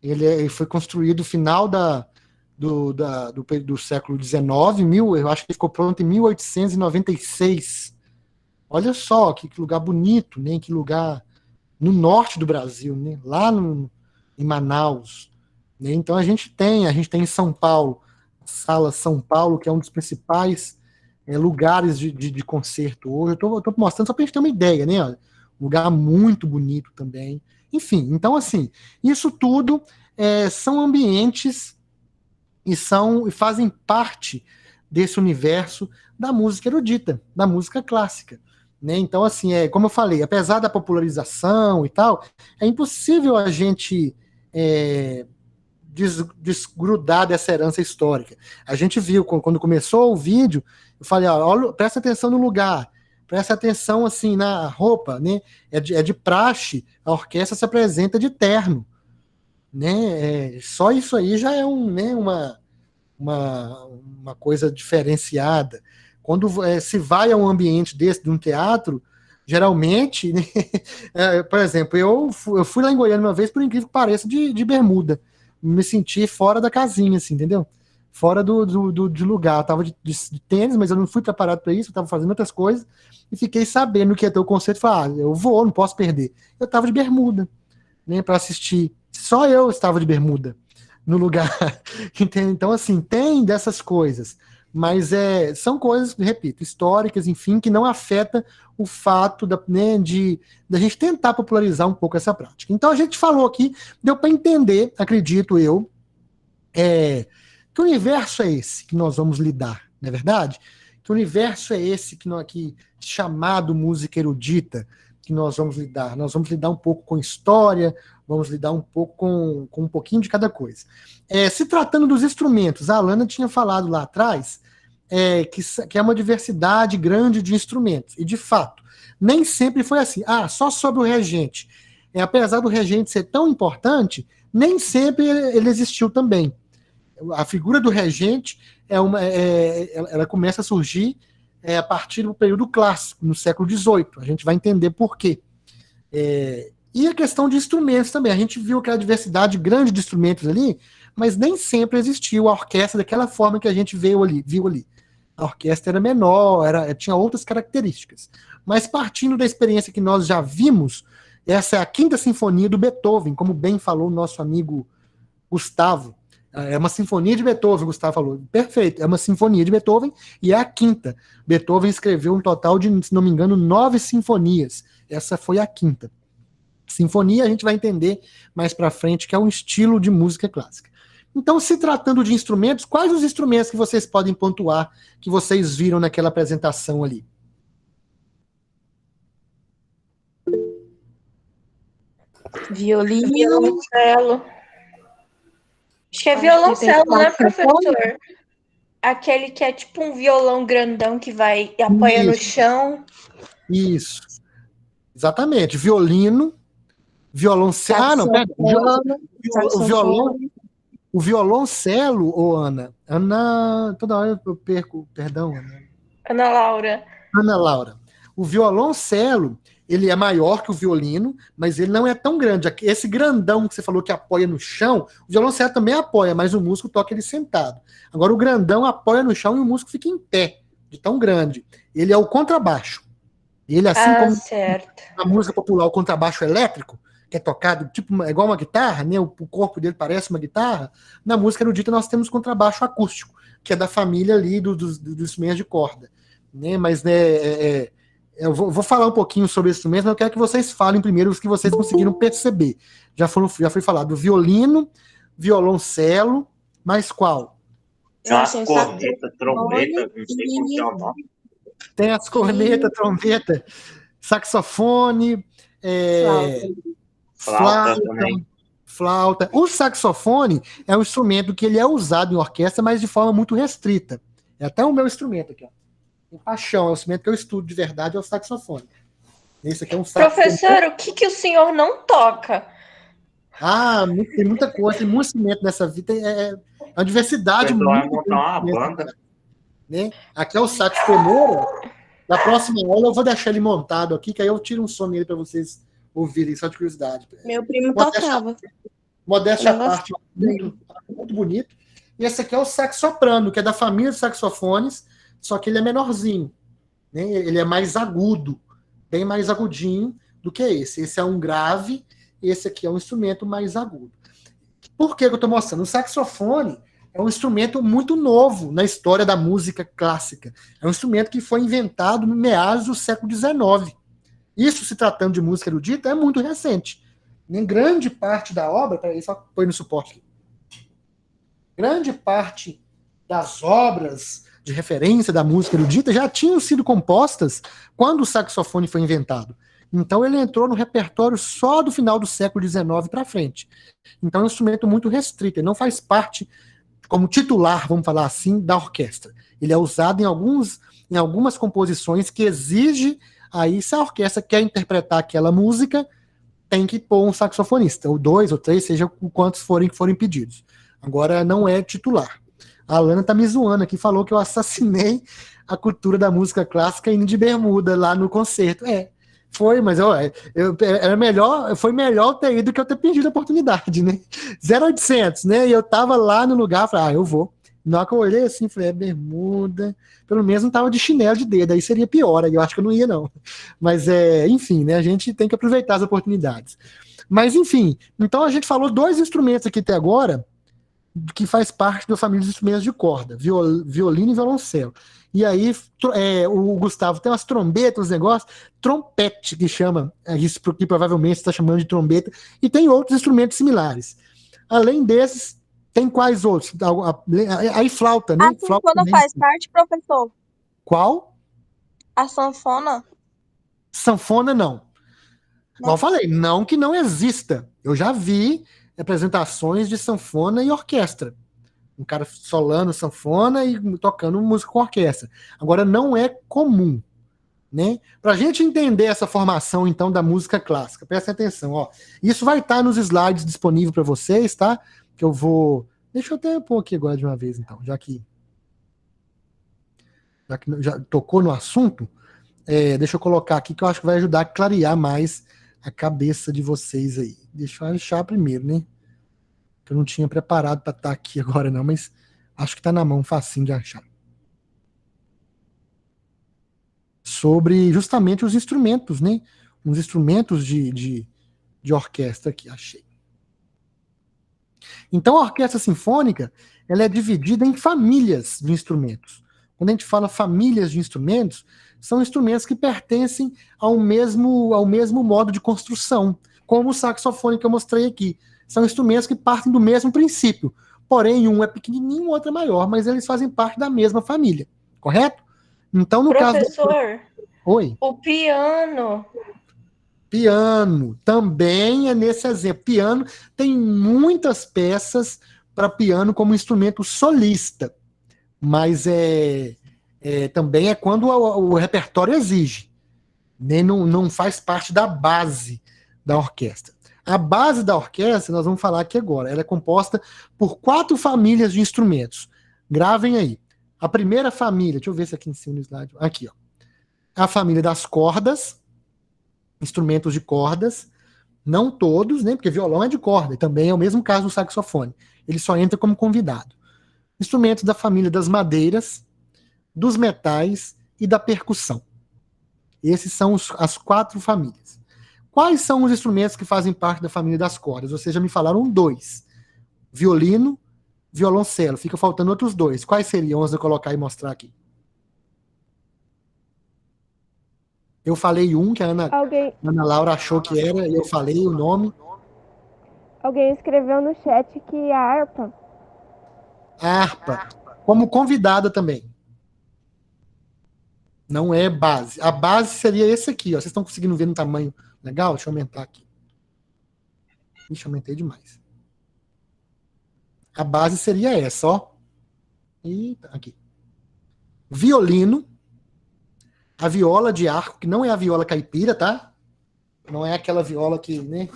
Ele foi construído no final do século XIX, eu acho que ele ficou pronto em 1896. Olha só, que lugar bonito, né? Que lugar no norte do Brasil, né? Lá em Manaus. Né? Então a gente tem em São Paulo, a Sala São Paulo, que é um dos principais lugares de concerto hoje. Eu tô mostrando só para a gente ter uma ideia, né? Um lugar muito bonito também. Enfim, então assim, isso tudo são ambientes e fazem parte desse universo da música erudita, da música clássica. Né? Então, assim, como eu falei, apesar da popularização e tal, é impossível a gente desgrudar dessa herança histórica. A gente viu, quando começou o vídeo, eu falei, olha, presta atenção no lugar, presta atenção assim na roupa, né? É de praxe, a orquestra se apresenta de terno. Né? Só isso aí já é uma coisa diferenciada. Quando se vai a um ambiente desse, de um teatro, geralmente, né, por exemplo, eu fui lá em Goiânia uma vez, por incrível que pareça, de bermuda. Me senti fora da casinha, assim, entendeu? Fora de lugar. Eu tava de tênis, mas eu não fui preparado para isso, eu tava fazendo outras coisas, e fiquei sabendo que ia ter o concerto, e falei, eu vou, não posso perder. Eu tava de bermuda, né, para assistir. Só eu estava de bermuda no lugar. Então, assim, tem dessas coisas. Mas são coisas, repito, históricas, enfim, que não afeta o fato da gente tentar popularizar um pouco essa prática. Então a gente falou aqui, deu para entender, acredito eu, que universo é esse que nós vamos lidar, não é verdade? Que universo é esse que chamado música erudita que nós vamos lidar? Nós vamos lidar um pouco com história, vamos lidar um pouco com um pouquinho de cada coisa. Se tratando dos instrumentos, a Alana tinha falado lá atrás que é uma diversidade grande de instrumentos. E, de fato, nem sempre foi assim. Só sobre o regente. Apesar do regente ser tão importante, nem sempre ele existiu também. A figura do regente ela começa a surgir a partir do período clássico, no século XVIII. A gente vai entender por quê. E a questão de instrumentos também. A gente viu aquela diversidade grande de instrumentos ali, mas nem sempre existiu a orquestra daquela forma que a gente viu ali. A orquestra era menor, tinha outras características. Mas partindo da experiência que nós já vimos, essa é a Quinta Sinfonia do Beethoven, como bem falou o nosso amigo Gustavo. É uma sinfonia de Beethoven, Gustavo falou. Perfeito, é uma sinfonia de Beethoven e é a quinta. Beethoven escreveu um total de, se não me engano, 9 sinfonias. Essa foi a quinta. Sinfonia a gente vai entender mais para frente, que é um estilo de música clássica. Então, se tratando de instrumentos, quais os instrumentos que vocês podem pontuar que vocês viram naquela apresentação ali? Violino. Violoncelo. Acho que é violoncelo, né, professor? Aquele que é tipo um violão grandão que vai e apoia no chão. Isso. Exatamente. Violino, violoncelo. O violoncelo, Ana. Ana, toda hora eu perco, perdão, Ana. Ana Laura. O violoncelo, ele é maior que o violino, mas ele não é tão grande. Esse grandão que você falou que apoia no chão, o violoncelo também apoia, mas o músico toca ele sentado. Agora o grandão apoia no chão e o músico fica em pé, de tão grande. Ele é o contrabaixo. Ele, assim como certo. A música popular, o contrabaixo elétrico, que é tocado tipo igual uma guitarra, né? O corpo dele parece uma guitarra. Na música erudita nós temos contrabaixo acústico, que é da família ali dos instrumentos de corda, né? Mas eu vou falar um pouquinho sobre esse instrumento, mas eu quero que vocês falem primeiro os que vocês conseguiram perceber. Já foi falado violino, violoncelo, mas qual? Tem as cornetas, trombeta, não sei como que é o nome. Tem as cornetas, trombeta, saxofone, flauta. O saxofone é um instrumento que ele é usado em orquestra, mas de forma muito restrita. É até o meu instrumento aqui, ó. Tem paixão, é o instrumento que eu estudo de verdade, é o saxofone. Esse aqui é um saxofone. Professor, o que o senhor não toca? Tem muita coisa, tem muito instrumento nessa vida, é uma diversidade muito grande. Uma banda. Né? Aqui é o sax tenor. Na próxima aula eu vou deixar ele montado aqui, que aí eu tiro um som nele para vocês ouvirem, só de curiosidade. Meu primo tocava. Modéstia à parte, muito bonito. E esse aqui é o sax soprano, que é da família dos saxofones, só que ele é menorzinho, né? Ele é mais agudo, bem mais agudinho do que esse. Esse é um grave, esse aqui é um instrumento mais agudo. Por que eu estou mostrando? O saxofone é um instrumento muito novo na história da música clássica. É um instrumento que foi inventado no meados do século XIX. Isso, se tratando de música erudita, é muito recente. Em grande parte da obra, peraí, só põe no suporte aqui. Grande parte das obras de referência da música erudita já tinham sido compostas quando o saxofone foi inventado. Então ele entrou no repertório só do final do século XIX para frente. Então é um instrumento muito restrito, ele não faz parte como titular, vamos falar assim, da orquestra. Ele é usado em algumas composições que exige, aí se a orquestra quer interpretar aquela música, tem que pôr um saxofonista, ou 2 ou 3, seja quantos forem pedidos. Agora não é titular. A Alana tá me zoando aqui, falou que eu assassinei a cultura da música clássica indo de bermuda lá no concerto. Foi, mas foi melhor ter ido que eu ter pedido a oportunidade, né? 0800, né? E eu tava lá no lugar, falei, eu vou. Na hora que eu olhei assim, falei, bermuda. Pelo menos não tava de chinelo de dedo, aí seria pior, aí eu acho que eu não ia, não. Mas, enfim, né? A gente tem que aproveitar as oportunidades. Mas, enfim, então a gente falou 2 instrumentos aqui até agora, que faz parte da família dos instrumentos de corda, violino e violoncelo. E aí o Gustavo tem umas trombetas, uns negócios, trompete que chama, isso que provavelmente está chamando de trombeta, e tem outros instrumentos similares. Além desses, tem quais outros? Aí flauta, né? A sanfona faz parte, professor? Qual? A sanfona? Sanfona, não. Como eu falei, não que não exista. Eu já vi apresentações de sanfona e orquestra. Um cara solando sanfona e tocando música com orquestra. Agora, não é comum, né? Para a gente entender essa formação, então, da música clássica, presta atenção, ó. Isso vai estar nos slides disponível para vocês, tá? Que eu vou... Deixa eu até pôr aqui agora de uma vez, então, já que já tocou no assunto, deixa eu colocar aqui que eu acho que vai ajudar a clarear mais a cabeça de vocês aí. Deixa eu achar primeiro, né? Que eu não tinha preparado para estar aqui agora não, mas acho que está na mão, facinho de achar. Sobre justamente os instrumentos, né? Uns instrumentos de orquestra aqui, achei. Então a orquestra sinfônica, ela é dividida em famílias de instrumentos. Quando a gente fala famílias de instrumentos, são instrumentos que pertencem ao mesmo modo de construção, como o saxofone que eu mostrei aqui. São instrumentos que partem do mesmo princípio. Porém, um é pequenininho, o outro é maior, mas eles fazem parte da mesma família. Correto? Então, no caso... Professor, Oi? o piano. Piano também é nesse exemplo. Piano tem muitas peças para piano como instrumento solista, mas também é quando o repertório exige, né? Não faz parte da base da orquestra. A base da orquestra, nós vamos falar aqui agora, ela é composta por 4 famílias de instrumentos. Gravem aí. A primeira família, deixa eu ver se aqui em cima no slide. Aqui, ó. A família das cordas, instrumentos de cordas, não todos, né? Porque violão é de corda, e também é o mesmo caso do saxofone. Ele só entra como convidado. Instrumentos da família das madeiras, dos metais e da percussão. Esses são as 4 famílias. Quais são os instrumentos que fazem parte da família das cordas? Vocês já me falaram 2. Violino, violoncelo. Fica faltando outros 2. Quais seriam? Vamos colocar e mostrar aqui. Eu falei um que a Ana Laura achou que era, e eu falei o nome. Alguém escreveu no chat que a harpa. A harpa. Como convidada também. Não é base. A base seria esse aqui, ó. Vocês estão conseguindo ver no tamanho legal? Deixa eu aumentar aqui. Ixi, aumentei demais. A base seria essa, ó. E aqui. Violino. A viola de arco, que não é a viola caipira, tá? Não é aquela viola que, né?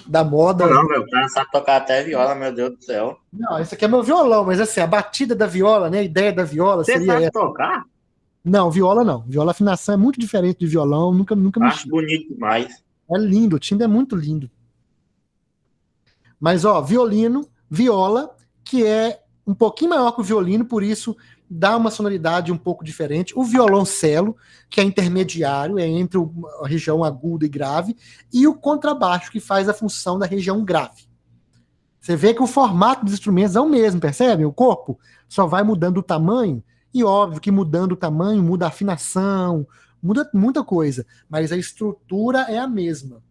Da moda. Não, meu cara sabe tocar até viola, meu Deus do céu. Não, esse aqui é meu violão, mas assim, a batida da viola, né? A ideia da viola Você seria sabe essa. tocar? Não, viola não. Viola afinação é muito diferente de violão, nunca mexi. Acho bonito demais. É lindo, o timbre é muito lindo. Mas, ó, violino, viola, que é um pouquinho maior que o violino, por isso dá uma sonoridade um pouco diferente. O violoncelo, que é intermediário, é entre a região aguda e grave, e o contrabaixo, que faz a função da região grave. Você vê que o formato dos instrumentos é o mesmo, percebe? O corpo só vai mudando o tamanho, e óbvio que mudando o tamanho, muda a afinação, muda muita coisa, mas a estrutura é a mesma.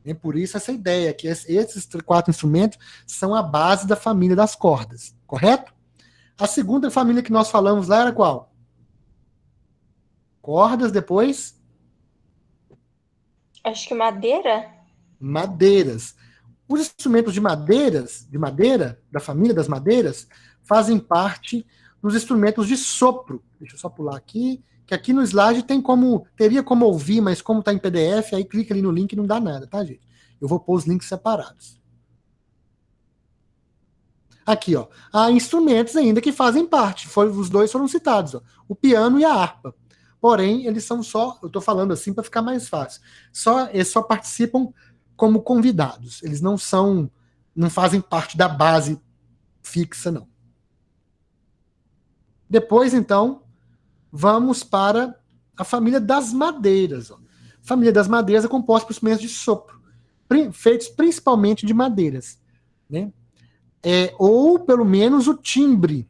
E por isso essa ideia, que esses 4 instrumentos são a base da família das cordas, correto? A segunda família que nós falamos lá era qual? Cordas, depois? Acho que madeira? Madeiras. Os instrumentos de madeira, da família das madeiras, fazem parte dos instrumentos de sopro. Deixa eu só pular aqui, que aqui no slide teria como ouvir, mas como está em PDF, aí clica ali no link e não dá nada, tá, gente? Eu vou pôr os links separados. Aqui, ó. Há instrumentos ainda que fazem parte. Os dois foram citados, ó. O piano e a harpa. Porém, eles são só, eu estou falando assim para ficar mais fácil. Eles só participam como convidados. Eles não fazem parte da base fixa, não. Depois, então, vamos para a família das madeiras. Ó. A família das madeiras é composta por instrumentos de sopro, feitos principalmente de madeiras, né? Ou, pelo menos, o timbre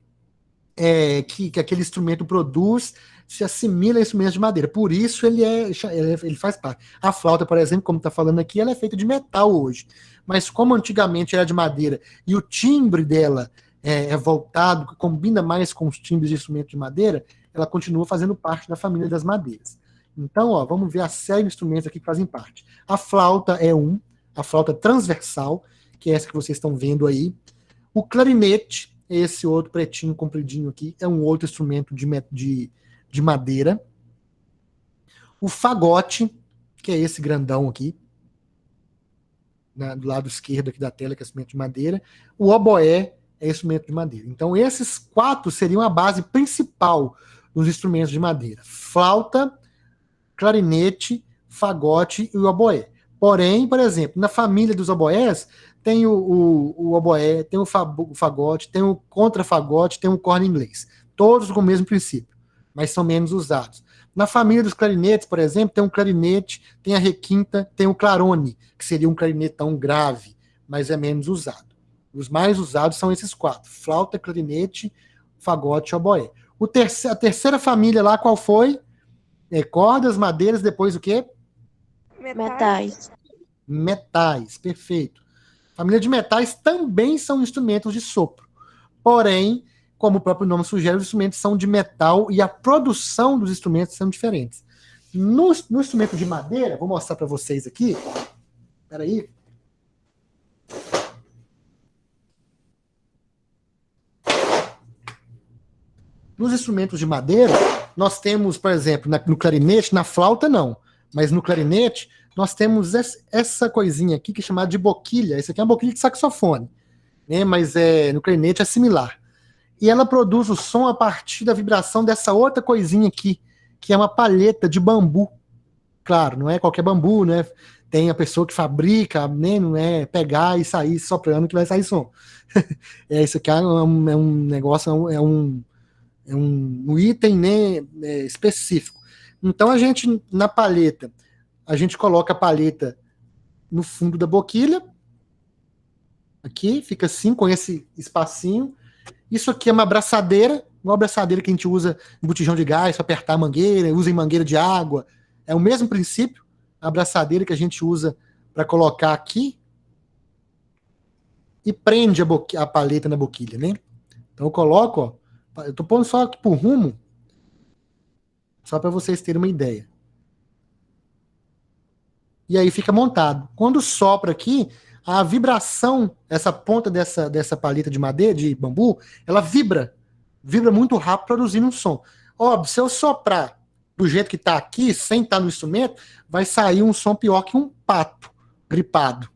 que aquele instrumento produz se assimila a instrumentos de madeira. Por isso ele faz parte. A flauta, por exemplo, como está falando aqui, ela é feita de metal hoje. Mas como antigamente era de madeira e o timbre dela é voltado, combina mais com os timbres de instrumento de madeira, ela continua fazendo parte da família das madeiras. Então, ó, vamos ver a série de instrumentos aqui que fazem parte. A flauta a flauta transversal, que é essa que vocês estão vendo aí. O clarinete, esse outro pretinho compridinho aqui, é um outro instrumento de madeira. O fagote, que é esse grandão aqui, do lado esquerdo aqui da tela, que é instrumento de madeira. O oboé é instrumento de madeira. Então, esses 4 seriam a base principal dos instrumentos de madeira. Flauta, clarinete, fagote e o oboé. Porém, por exemplo, na família dos oboés, tem o oboé, tem o fagote, tem o contrafagote, tem o corno inglês. Todos com o mesmo princípio, mas são menos usados. Na família dos clarinetes, por exemplo, tem um clarinete, tem a requinta, tem o clarone, que seria um clarinetão grave, mas é menos usado. Os mais usados são esses 4, flauta, clarinete, fagote e oboé. A terceira família lá, qual foi? Cordas, madeiras, depois o quê? Metais. Metais, perfeito. Família de metais também são instrumentos de sopro. Porém, como o próprio nome sugere, os instrumentos são de metal e a produção dos instrumentos são diferentes. No instrumento de madeira, vou mostrar para vocês aqui. Espera aí. Nos instrumentos de madeira, nós temos, por exemplo, no clarinete, na flauta não, mas no clarinete, nós temos essa coisinha aqui que é chamada de boquilha. Essa aqui é uma boquilha de saxofone, né? Mas no clarinete é similar. E ela produz o som a partir da vibração dessa outra coisinha aqui, que é uma palheta de bambu. Claro, não é qualquer bambu, né? Tem a pessoa que fabrica, né? Não é pegar e sair soprando que vai sair som. Isso aqui é um negócio, é um item, né, específico. Então, a gente, na palheta, a gente coloca a palheta no fundo da boquilha, aqui, fica assim, com esse espacinho. Isso aqui é uma abraçadeira, uma abraçadeira que a gente usa em botijão de gás para apertar a mangueira, usa em mangueira de água. É o mesmo princípio, a abraçadeira que a gente usa para colocar aqui e prende a palheta na boquilha, né? Então, eu coloco, ó, eu tô pondo só aqui por rumo, só para vocês terem uma ideia. E aí fica montado. Quando sopra aqui, a vibração, essa ponta dessa palheta de madeira, de bambu, ela vibra muito rápido, produzindo um som. Óbvio, se eu soprar do jeito que está aqui, sem estar no instrumento, vai sair um som pior que um pato gripado,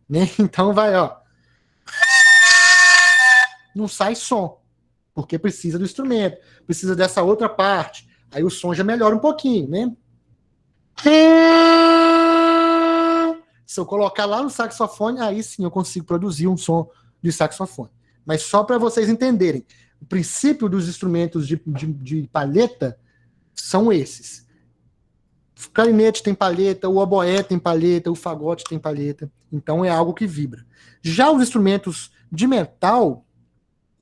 né? Então vai, ó. Não sai som, porque precisa do instrumento, precisa dessa outra parte. Aí o som já melhora um pouquinho, né? Se eu colocar lá no saxofone, aí sim eu consigo produzir um som de saxofone. Mas só para vocês entenderem, o princípio dos instrumentos de palheta são esses. O clarinete tem palheta, o oboé tem palheta, o fagote tem palheta. Então é algo que vibra. Já os instrumentos de metal,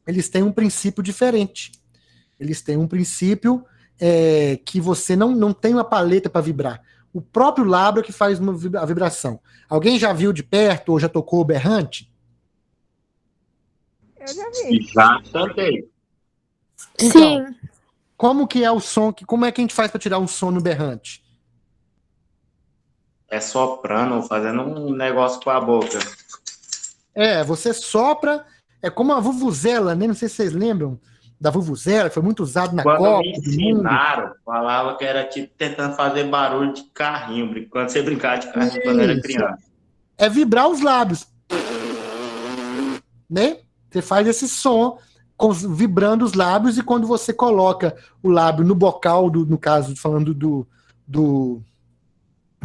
eles têm um princípio diferente. Eles têm um princípio que você não tem uma palheta para vibrar. O próprio lábio que faz a vibração. Alguém já viu de perto ou já tocou o berrante? Eu já vi. Já também. Sim. Então, como que é o som? Como é que a gente faz para tirar um som no berrante? É soprando, fazendo um negócio com a boca. Você sopra, é como a vuvuzela, né? Não sei se vocês lembram da vuvuzela, que foi muito usado na Copa. Quando me ensinaram, falava que era tipo tentando fazer barulho de carrinho, quando você brincava de carrinho quando era criança. É vibrar os lábios. Né? Você faz esse som vibrando os lábios, e quando você coloca o lábio no bocal, no caso, falando do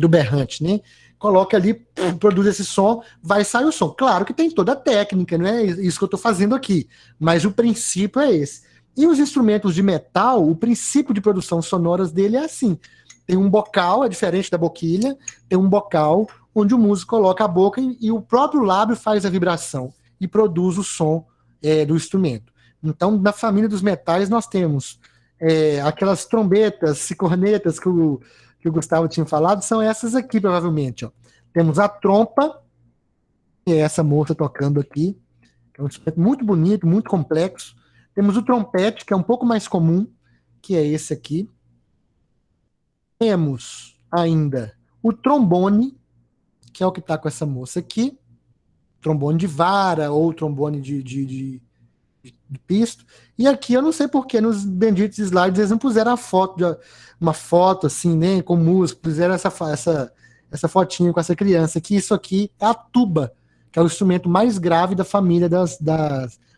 berrante, né? Coloca ali, produz esse som, vai sair o som. Claro que tem toda a técnica, não é isso que eu estou fazendo aqui, mas o princípio é esse. E os instrumentos de metal, o princípio de produção sonoras dele é assim. Tem um bocal, é diferente da boquilha, tem um bocal onde o músico coloca a boca e o próprio lábio faz a vibração e produz o som do instrumento. Então, na família dos metais, nós temos aquelas trombetas e cornetas que o Gustavo tinha falado, são essas aqui, provavelmente. Ó. Temos a trompa, que é essa moça tocando aqui, que é um instrumento muito bonito, muito complexo. Temos o trompete, que é um pouco mais comum, que é esse aqui. Temos ainda o trombone, que é o que está com essa moça aqui. Trombone de vara ou trombone de pisto. E aqui eu não sei porque nos benditos slides eles não puseram uma foto assim, né, com música, puseram essa fotinha com essa criança, que isso aqui é a tuba, que é o instrumento mais grave da família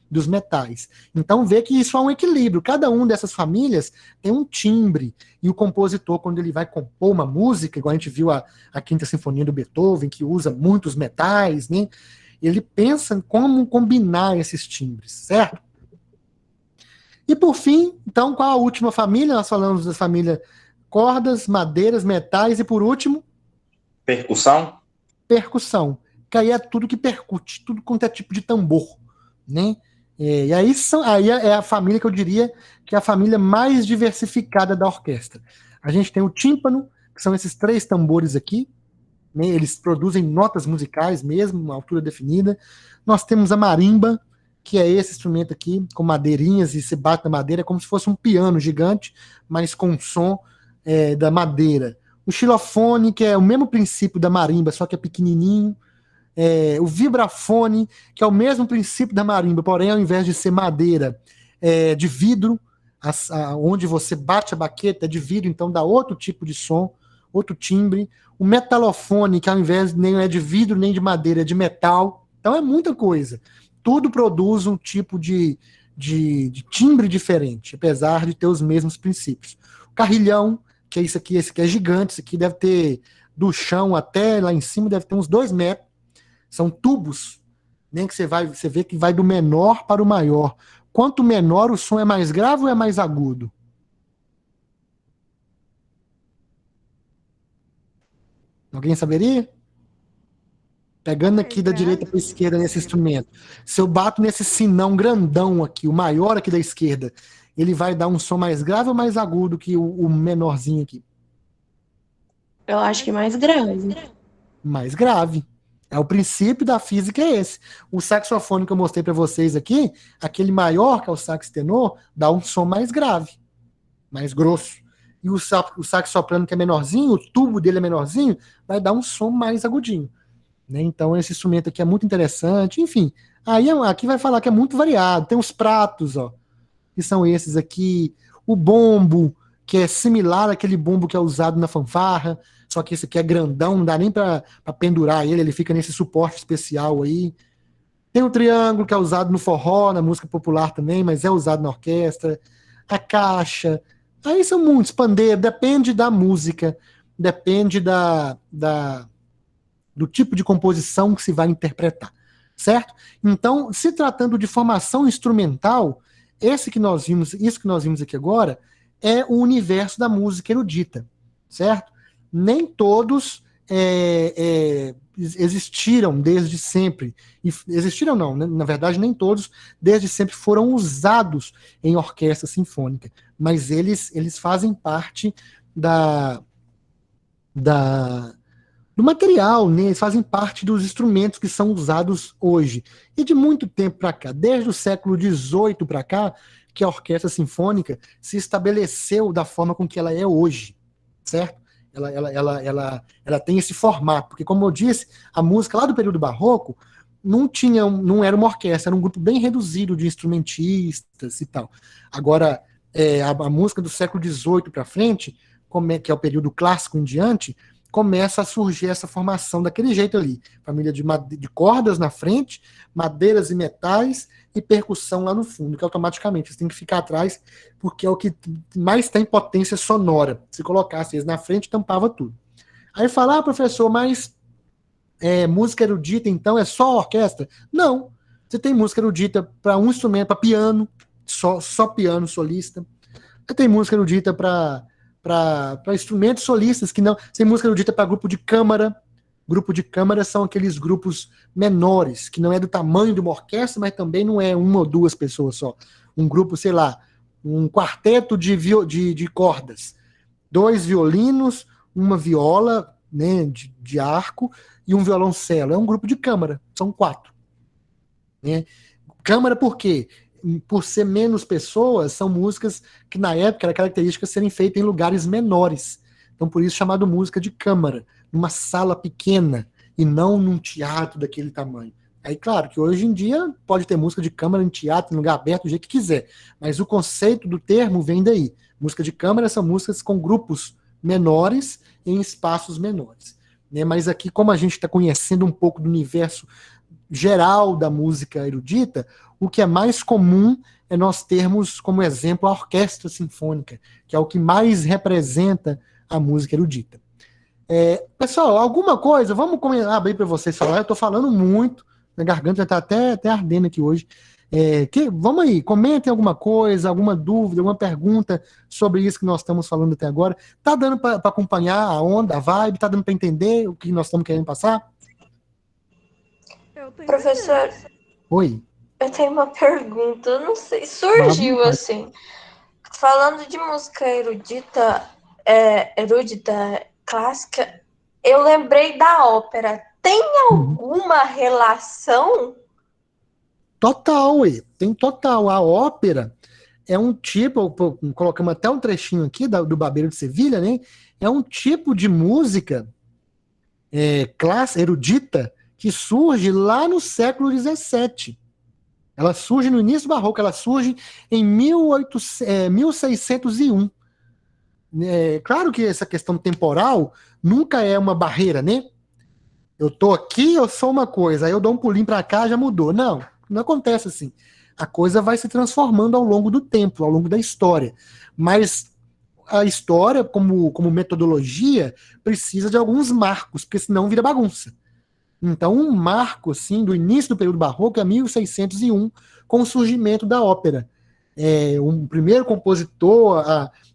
dos metais. Então vê que isso é um equilíbrio. Cada uma dessas famílias tem um timbre, e o compositor, quando ele vai compor uma música, igual a gente viu a Quinta Sinfonia do Beethoven, que usa muitos metais, né, ele pensa em como combinar esses timbres, certo? E por fim, então, qual a última família? Nós falamos da família cordas, madeiras, metais, e por último? Percussão. Percussão, que aí é tudo que percute, tudo quanto é tipo de tambor, né? E aí é a família que eu diria que é a família mais diversificada da orquestra. A gente tem o tímpano, que são esses 3 tambores aqui, né? Eles produzem notas musicais mesmo, uma altura definida. Nós temos a marimba, que é esse instrumento aqui, com madeirinhas, e se bate na madeira como se fosse um piano gigante, mas com som da madeira. O xilofone, que é o mesmo princípio da marimba, só que é pequenininho. O vibrafone, que é o mesmo princípio da marimba, porém, ao invés de ser madeira, de vidro, onde você bate a baqueta é de vidro, então dá outro tipo de som, outro timbre. O metalofone, que ao invés nem é de vidro nem de madeira, é de metal. Então é muita coisa. Tudo produz um tipo de timbre diferente, apesar de ter os mesmos princípios. O carrilhão, que é esse aqui é gigante, esse aqui deve ter, do chão até lá em cima, deve ter uns 2 metros. São tubos, né, que você vê que vai do menor para o maior. Quanto menor, o som é mais grave ou é mais agudo? Alguém saberia? Pegando aqui da direita para a esquerda nesse instrumento. Se eu bato nesse sinão grandão aqui, o maior aqui da esquerda, ele vai dar um som mais grave ou mais agudo que o menorzinho aqui? Eu acho que mais grave. Mais grave. O princípio da física é esse. O saxofone que eu mostrei para vocês aqui, aquele maior, que é o sax tenor, dá um som mais grave, mais grosso. E o sax soprano, que é menorzinho, o tubo dele é menorzinho, vai dar um som mais agudinho. Né? Então esse instrumento aqui é muito interessante. Enfim, aí aqui vai falar que é muito variado. Tem os pratos, ó, que são esses aqui. O bombo, que é similar àquele bombo que é usado na fanfarra, só que esse aqui é grandão, não dá nem para pendurar ele fica nesse suporte especial aí. Tem o triângulo, que é usado no forró, na música popular também, mas é usado na orquestra. A caixa. Aí são muitos, pandeiro, depende da música, depende do tipo de composição que se vai interpretar, certo? Então, se tratando de formação instrumental, isso que nós vimos aqui agora, é o universo da música erudita, certo? Nem todos existiram desde sempre. Existiram não, né? Na verdade nem todos desde sempre foram usados em orquestra sinfônica, mas eles fazem parte do material, né? Eles fazem parte dos instrumentos que são usados hoje. E de muito tempo para cá, desde o século XVIII para cá, que a orquestra sinfônica se estabeleceu da forma com que ela é hoje, certo? Ela tem esse formato, porque como eu disse, a música lá do período barroco não era uma orquestra, era um grupo bem reduzido de instrumentistas e tal. Agora, a música do século XVIII para frente, que é o período clássico em diante, começa a surgir essa formação daquele jeito ali. Família de cordas na frente, madeiras e metais e percussão lá no fundo, que automaticamente você tem que ficar atrás, porque é o que mais tem potência sonora. Se colocasse eles na frente, tampava tudo. Aí fala, professor, mas música erudita, então, é só orquestra? Não. Você tem música erudita para um instrumento, para piano, só piano solista. Você tem música erudita para instrumentos solistas, que não. Você tem música erudita para grupo de câmara. Grupo de câmara são aqueles grupos menores, que não é do tamanho de uma orquestra, mas também não é uma ou duas pessoas só. Um grupo, sei lá, um quarteto de cordas. 2 violinos, uma viola, né, de arco e um violoncelo. É um grupo de câmara, são 4. Né? Câmara por quê? Por ser menos pessoas, são músicas que na época era característica serem feitas em lugares menores. Então por isso chamado música de câmara, numa sala pequena e não num teatro daquele tamanho. Aí claro que hoje em dia pode ter música de câmara em teatro, em lugar aberto, do jeito que quiser, mas o conceito do termo vem daí. Música de câmara são músicas com grupos menores em espaços menores. Né? Mas aqui, como a gente está conhecendo um pouco do universo geral da música erudita, o que é mais comum é nós termos como exemplo a orquestra sinfônica, que é o que mais representa a música erudita. Pessoal, alguma coisa? Vamos abrir para vocês falar. Eu estou falando muito, minha garganta já está até ardendo aqui hoje. Vamos aí, comentem alguma coisa, alguma dúvida, alguma pergunta sobre isso que nós estamos falando até agora. Tá dando para acompanhar a onda, a vibe? Tá dando para entender o que nós estamos querendo passar? Professor, oi. Eu tenho uma pergunta, eu não sei, surgiu assim, falando de música erudita, clássica, eu lembrei da ópera. Tem alguma relação? Total, tem total. A ópera é um tipo, colocamos até um trechinho aqui do Barbeiro de Sevilha, né? É um tipo de música clássica, erudita, que surge lá no século XVII. Ela surge no início do Barroco, ela surge em 1601. Claro que essa questão temporal nunca é uma barreira, né? Eu tô aqui, eu sou uma coisa, aí eu dou um pulinho para cá, já mudou. Não acontece assim. A coisa vai se transformando ao longo do tempo, ao longo da história. Mas a história, como metodologia, precisa de alguns marcos, porque senão vira bagunça. Então, um marco assim, do início do período barroco é 1601, com o surgimento da ópera. O primeiro compositor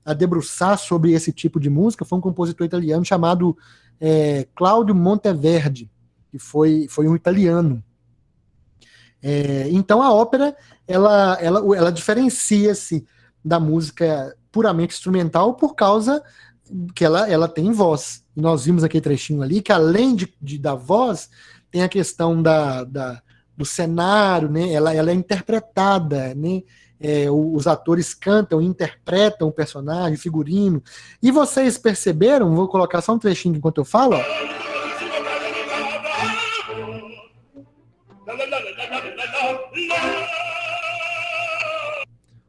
a debruçar sobre esse tipo de música foi um compositor italiano chamado Claudio Monteverdi, que foi um italiano. Então, a ópera ela diferencia-se da música puramente instrumental por causa que ela tem voz. E nós vimos aquele trechinho ali que, além da voz, tem a questão do cenário, né? Ela é interpretada, né? Os atores cantam, interpretam o personagem, figurino. E vocês perceberam, vou colocar só um trechinho enquanto eu falo, ó.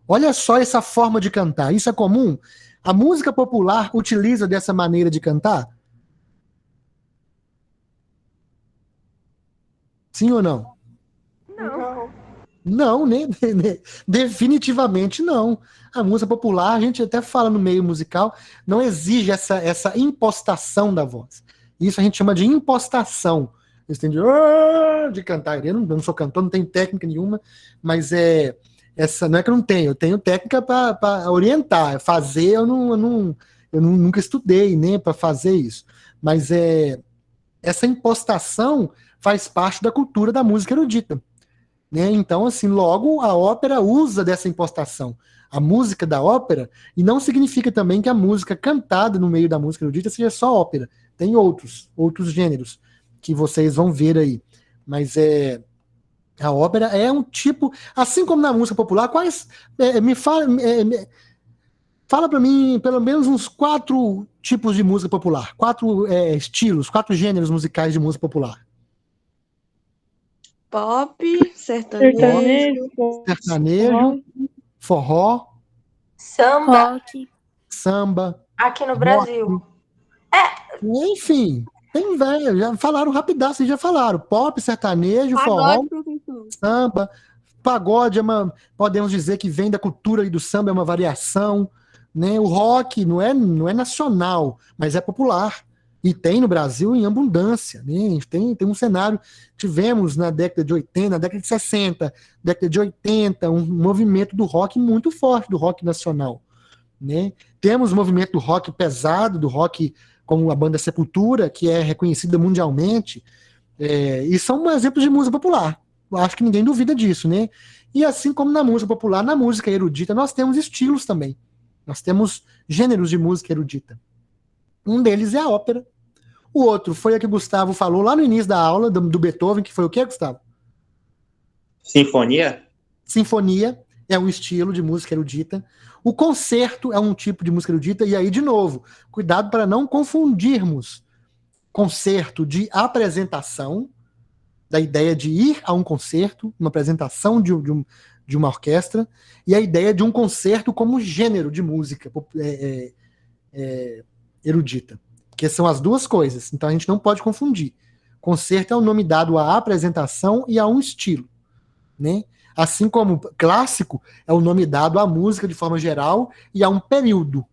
Olha só essa forma de cantar, isso é comum? A música popular utiliza dessa maneira de cantar? Sim ou não? Não, né? Definitivamente não. A música popular, a gente até fala no meio musical, não exige essa impostação da voz. Isso a gente chama de impostação. Entende? De cantar. Eu não sou cantor, não tenho técnica nenhuma, mas não é que eu não tenho, eu tenho técnica para orientar. Fazer, eu nunca estudei, né, para fazer isso. Mas essa impostação faz parte da cultura da música erudita. Né? Então, assim, logo a ópera usa dessa impostação. A música da ópera, e não significa também que a música cantada no meio da música erudita seja só ópera. Tem outros gêneros que vocês vão ver aí. Mas a ópera é um tipo, assim como na música popular, fala para mim pelo menos uns 4 tipos de música popular, 4 estilos, 4 gêneros musicais de música popular. Pop, sertanejo, forró, samba. Rock. Samba. Aqui no Brasil. Enfim, tem velho, já falaram rapidaço, já falaram. Pop, sertanejo, forró, Pagode, professor. samba, pagode podemos dizer que vem da cultura e do samba, é uma variação, né? O rock não é nacional, mas é popular. E tem no Brasil em abundância, né? A gente tem um cenário, tivemos na década de 80, na década de 60, década de 80, um movimento do rock muito forte, do rock nacional, né? Temos o movimento do rock pesado, do rock como a banda Sepultura, que é reconhecida mundialmente, e são um exemplo de música popular. Eu acho que ninguém duvida disso, né? E assim como na música popular, na música erudita, nós temos estilos também. Nós temos gêneros de música erudita. Um deles é a ópera. O outro foi a que o Gustavo falou lá no início da aula, do Beethoven, que foi o quê, Gustavo? Sinfonia? Sinfonia é um estilo de música erudita. O concerto é um tipo de música erudita. E aí, de novo, cuidado para não confundirmos concerto de apresentação, da ideia de ir a um concerto, uma apresentação de uma orquestra, e a ideia de um concerto como gênero de música erudita, que são as duas coisas. Então a gente não pode confundir. Concerto é um nome dado à apresentação e a um estilo, né? Assim como clássico é o nome dado à música de forma geral e a um período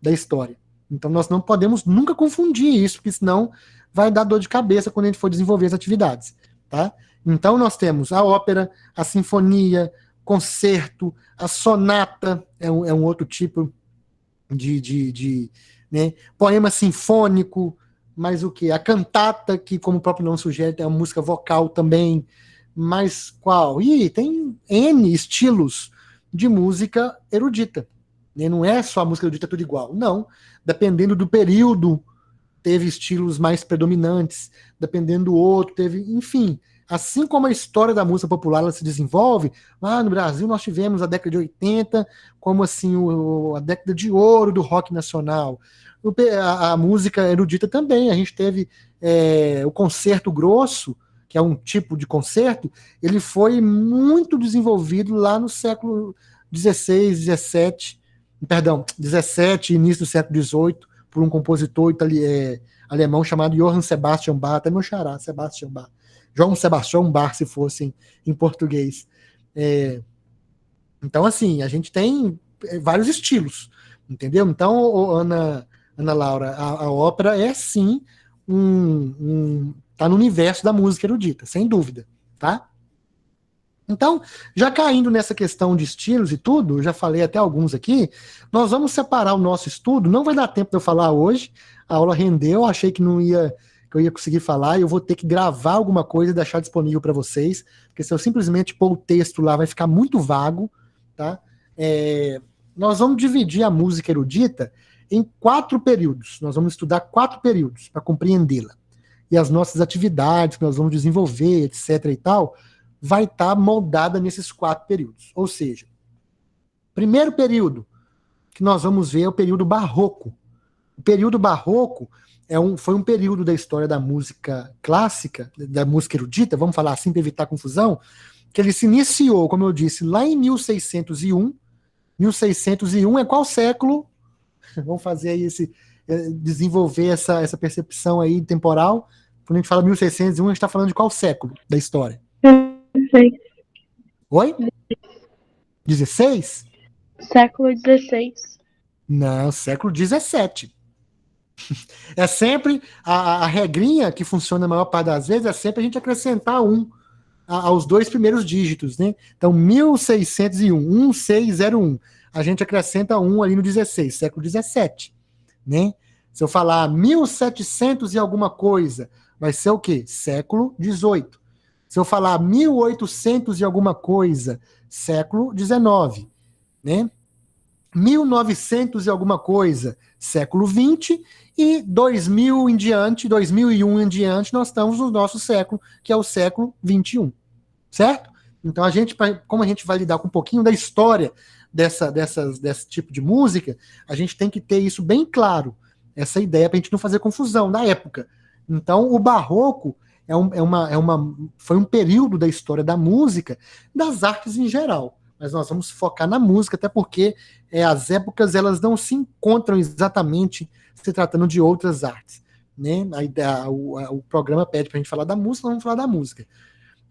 da história. Então nós não podemos nunca confundir isso, porque senão vai dar dor de cabeça quando a gente for desenvolver as atividades, tá? Então nós temos a ópera, a sinfonia, concerto, a sonata é um outro tipo né? Poema sinfônico, mas o que? A cantata, que como o próprio nome sugere, é uma música vocal também, mas qual? E tem N estilos de música erudita, né? Não é só a música erudita tudo igual, não. Dependendo do período, teve estilos mais predominantes, dependendo do outro, teve, enfim. Assim como a história da música popular ela se desenvolve, lá no Brasil nós tivemos a década de 80, como assim a década de ouro do rock nacional. A música erudita também, a gente teve o concerto grosso, que é um tipo de concerto, ele foi muito desenvolvido lá no século XVI, XVII, perdão, XVII, início do século XVIII, por um compositor alemão chamado Johann Sebastian Bach, até meu xará, Sebastian Bach. João Sebastião Bach, se fosse em português. Então, assim, a gente tem vários estilos, entendeu? Então, Ana Laura, a ópera é, sim, tá no universo da música erudita, sem dúvida, tá? Então, já caindo nessa questão de estilos e tudo, já falei até alguns aqui, nós vamos separar o nosso estudo, não vai dar tempo de eu falar hoje, a aula rendeu, achei que eu ia conseguir falar, e eu vou ter que gravar alguma coisa e deixar disponível para vocês, porque se eu simplesmente pôr o texto lá, vai ficar muito vago, tá? Nós vamos dividir a música erudita em 4 períodos, nós vamos estudar 4 períodos para compreendê-la, e as nossas atividades que nós vamos desenvolver, etc. e tal, vai estar moldada nesses 4 períodos. Ou seja, primeiro período que nós vamos ver é o período barroco. O período barroco foi um período da história da música clássica, da música erudita, vamos falar assim para evitar confusão, que ele se iniciou, como eu disse, lá em 1601. 1601 é qual século? Vamos fazer aí desenvolver essa percepção aí temporal. Quando a gente fala 1601, a gente está falando de qual século da história? 16. Oi? 16? Século 16. Não, século 17. É sempre a regrinha que funciona a maior parte das vezes, é sempre a gente acrescentar aos 2 primeiros dígitos, né? Então, 1601, 1601. A gente acrescenta 1 ali no 16, século 17, né? Se eu falar 1700 e alguma coisa, vai ser o quê? Século 18. Se eu falar 1800 e alguma coisa, século 19, né? 1900 e alguma coisa, século 20, e 2000 em diante, 2001 em diante, nós estamos no nosso século, que é o século 21, certo? Então, como a gente vai lidar com um pouquinho da história desse tipo de música, a gente tem que ter isso bem claro, essa ideia, para a gente não fazer confusão da época. Então, o barroco foi um período da história da música, das artes em geral, mas nós vamos focar na música, até porque as épocas elas não se encontram exatamente se tratando de outras artes, né? O programa pede para a gente falar da música, nós vamos falar da música.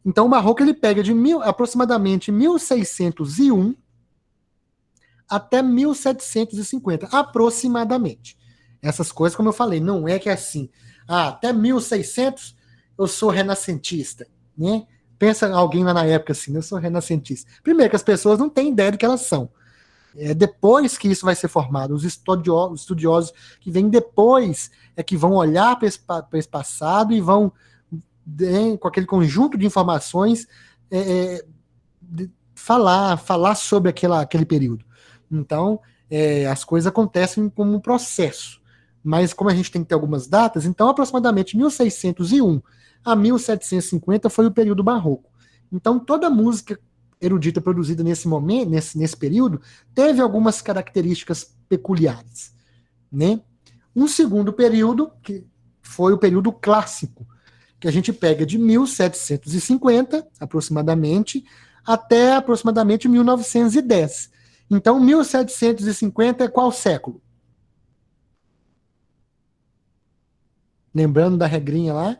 Então o Barroco ele pega de aproximadamente 1601 até 1750, aproximadamente. Essas coisas, como eu falei, não é que é assim, até 1600 eu sou renascentista, né? Pensa alguém lá na época assim, eu sou renascentista. Primeiro que as pessoas não têm ideia do que elas são. Depois que isso vai ser formado, os estudiosos que vêm depois é que vão olhar para esse passado e vão, com aquele conjunto de informações, falar sobre aquele período. Então, as coisas acontecem como um processo. Mas como a gente tem que ter algumas datas, então aproximadamente 1601 a 1750 foi o período barroco. Então toda música erudita produzida nesse momento, nesse período, teve algumas características peculiares, né? Um segundo período, que foi o período clássico, que a gente pega de 1750, aproximadamente, até aproximadamente 1910. Então 1750 é qual século? Lembrando da regrinha lá?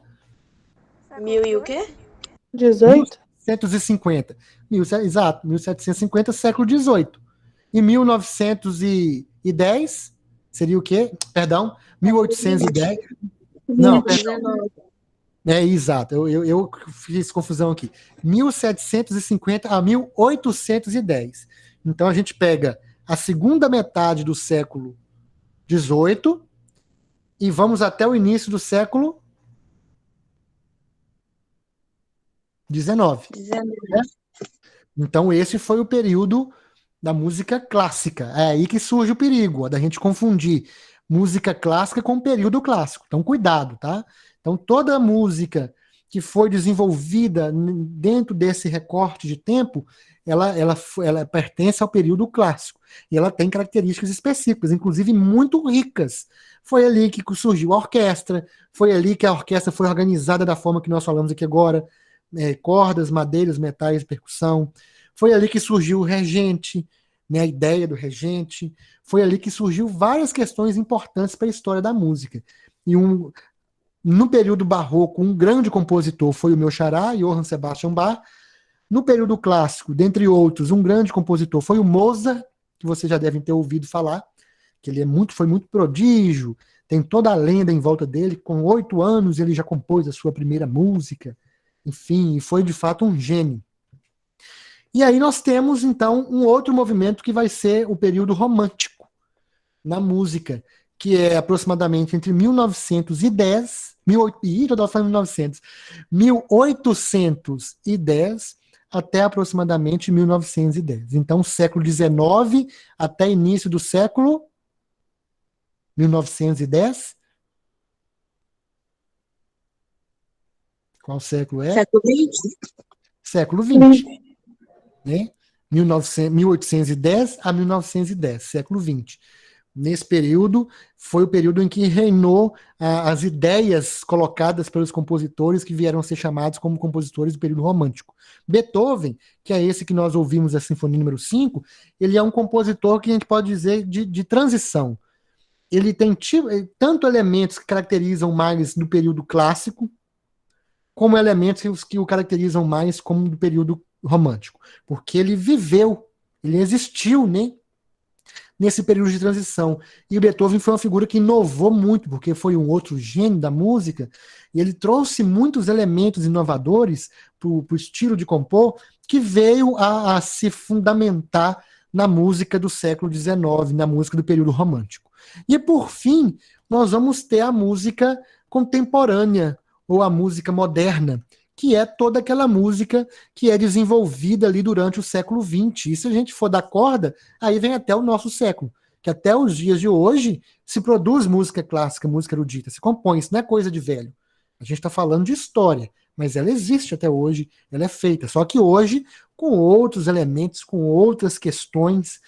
1000 e o quê? 18? 1750. Exato, 1750, século XVIII. E 1910 seria o quê? Perdão, 1810. Não, perdão. Exato, eu fiz confusão aqui. 1750 a 1810. Então a gente pega a segunda metade do século XVIII e vamos até o início do século XIX. Né? Então esse foi o período da música clássica. É aí que surge o perigo, da gente confundir música clássica com período clássico. Então cuidado, tá? Então toda música que foi desenvolvida dentro desse recorte de tempo, ela pertence ao período clássico. E ela tem características específicas, inclusive muito ricas. Foi ali que surgiu a orquestra, foi ali que a orquestra foi organizada da forma que nós falamos aqui agora, cordas, madeiras, metais, percussão. Foi ali que surgiu o regente, né, a ideia do regente. Foi ali que surgiu várias questões importantes para a história da música. E no período barroco, um grande compositor foi o meu xará, Johann Sebastian Bach. No período clássico, dentre outros, um grande compositor foi o Mozart, que vocês já devem ter ouvido falar, que ele foi muito prodígio, tem toda a lenda em volta dele. Com 8 anos ele já compôs a sua primeira música, enfim, foi de fato um gênio. E aí nós temos então um outro movimento que vai ser o período romântico na música, que é aproximadamente entre 1910, 1810 até aproximadamente 1910. Então, século XIX até início do século 1910. Qual século é? Século XX. Século XX. Né? 1810 a 1910, século XX. Nesse período, foi o período em que reinou as ideias colocadas pelos compositores que vieram a ser chamados como compositores do período romântico. Beethoven, que é esse que nós ouvimos a Sinfonia número 5, ele é um compositor que a gente pode dizer de transição. Ele tem tanto elementos que caracterizam mais do período clássico, como elementos que o caracterizam mais como do período romântico. Porque ele viveu, ele existiu, né? Nesse período de transição. E o Beethoven foi uma figura que inovou muito, porque foi um outro gênio da música, e ele trouxe muitos elementos inovadores para o estilo de compor, que veio a se fundamentar na música do século XIX, na música do período romântico. E, por fim, nós vamos ter a música contemporânea, ou a música moderna, que é toda aquela música que é desenvolvida ali durante o século XX. E se a gente for dar corda, aí vem até o nosso século, que até os dias de hoje se produz música clássica, música erudita, se compõe, isso não é coisa de velho. A gente está falando de história, mas ela existe até hoje, ela é feita, só que hoje com outros elementos, com outras questões,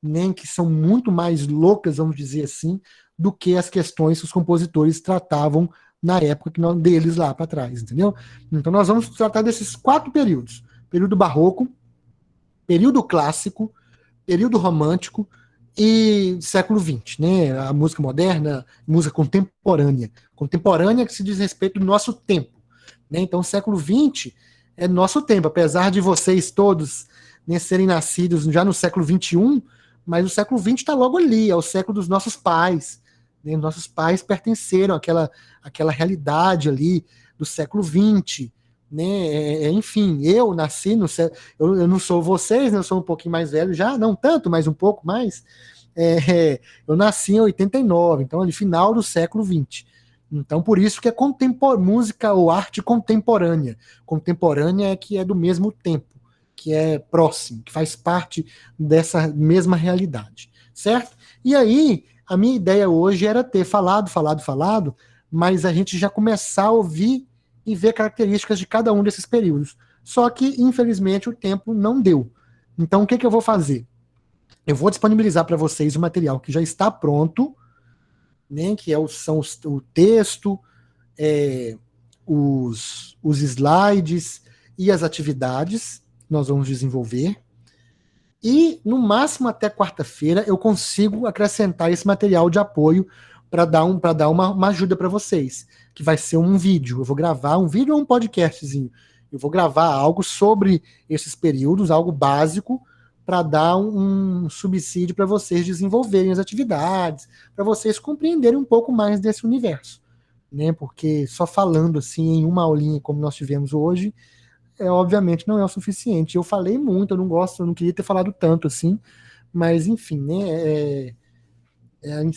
né, que são muito mais loucas, vamos dizer assim, do que as questões que os compositores tratavam na época deles lá para trás, entendeu? Então nós vamos tratar desses 4 períodos. Período barroco, período clássico, período romântico e século XX, né? A música moderna, música contemporânea. Contemporânea que se diz respeito do nosso tempo, né? Então, o século XX é nosso tempo, apesar de vocês todos, né, serem nascidos já no século XXI, mas o século XX está logo ali, é o século dos nossos pais, né? Nossos pais pertenceram àquela realidade ali do século XX, né? Enfim, eu nasci no século... Eu não sou vocês, né? Eu sou um pouquinho mais velho já, não tanto, mas um pouco mais. Eu nasci em 89, então ali final do século XX. Então, por isso que é música ou arte contemporânea. Contemporânea é que é do mesmo tempo, que é próximo, que faz parte dessa mesma realidade, certo? E aí, a minha ideia hoje era ter falado, mas a gente já começar a ouvir e ver características de cada um desses períodos. Só que, infelizmente, o tempo não deu. Então, o que eu vou fazer? Eu vou disponibilizar para vocês o material que já está pronto, né, que são o texto, os slides e as atividades que nós vamos desenvolver. E, no máximo, até quarta-feira, eu consigo acrescentar esse material de apoio para dar uma ajuda para vocês, que vai ser um vídeo. Eu vou gravar um vídeo ou um podcastzinho. Eu vou gravar algo sobre esses períodos, algo básico, para dar um subsídio para vocês desenvolverem as atividades, para vocês compreenderem um pouco mais desse universo, né? Porque só falando assim em uma aulinha como nós tivemos hoje, obviamente não é o suficiente. Eu falei muito, eu não queria ter falado tanto assim, mas enfim, né?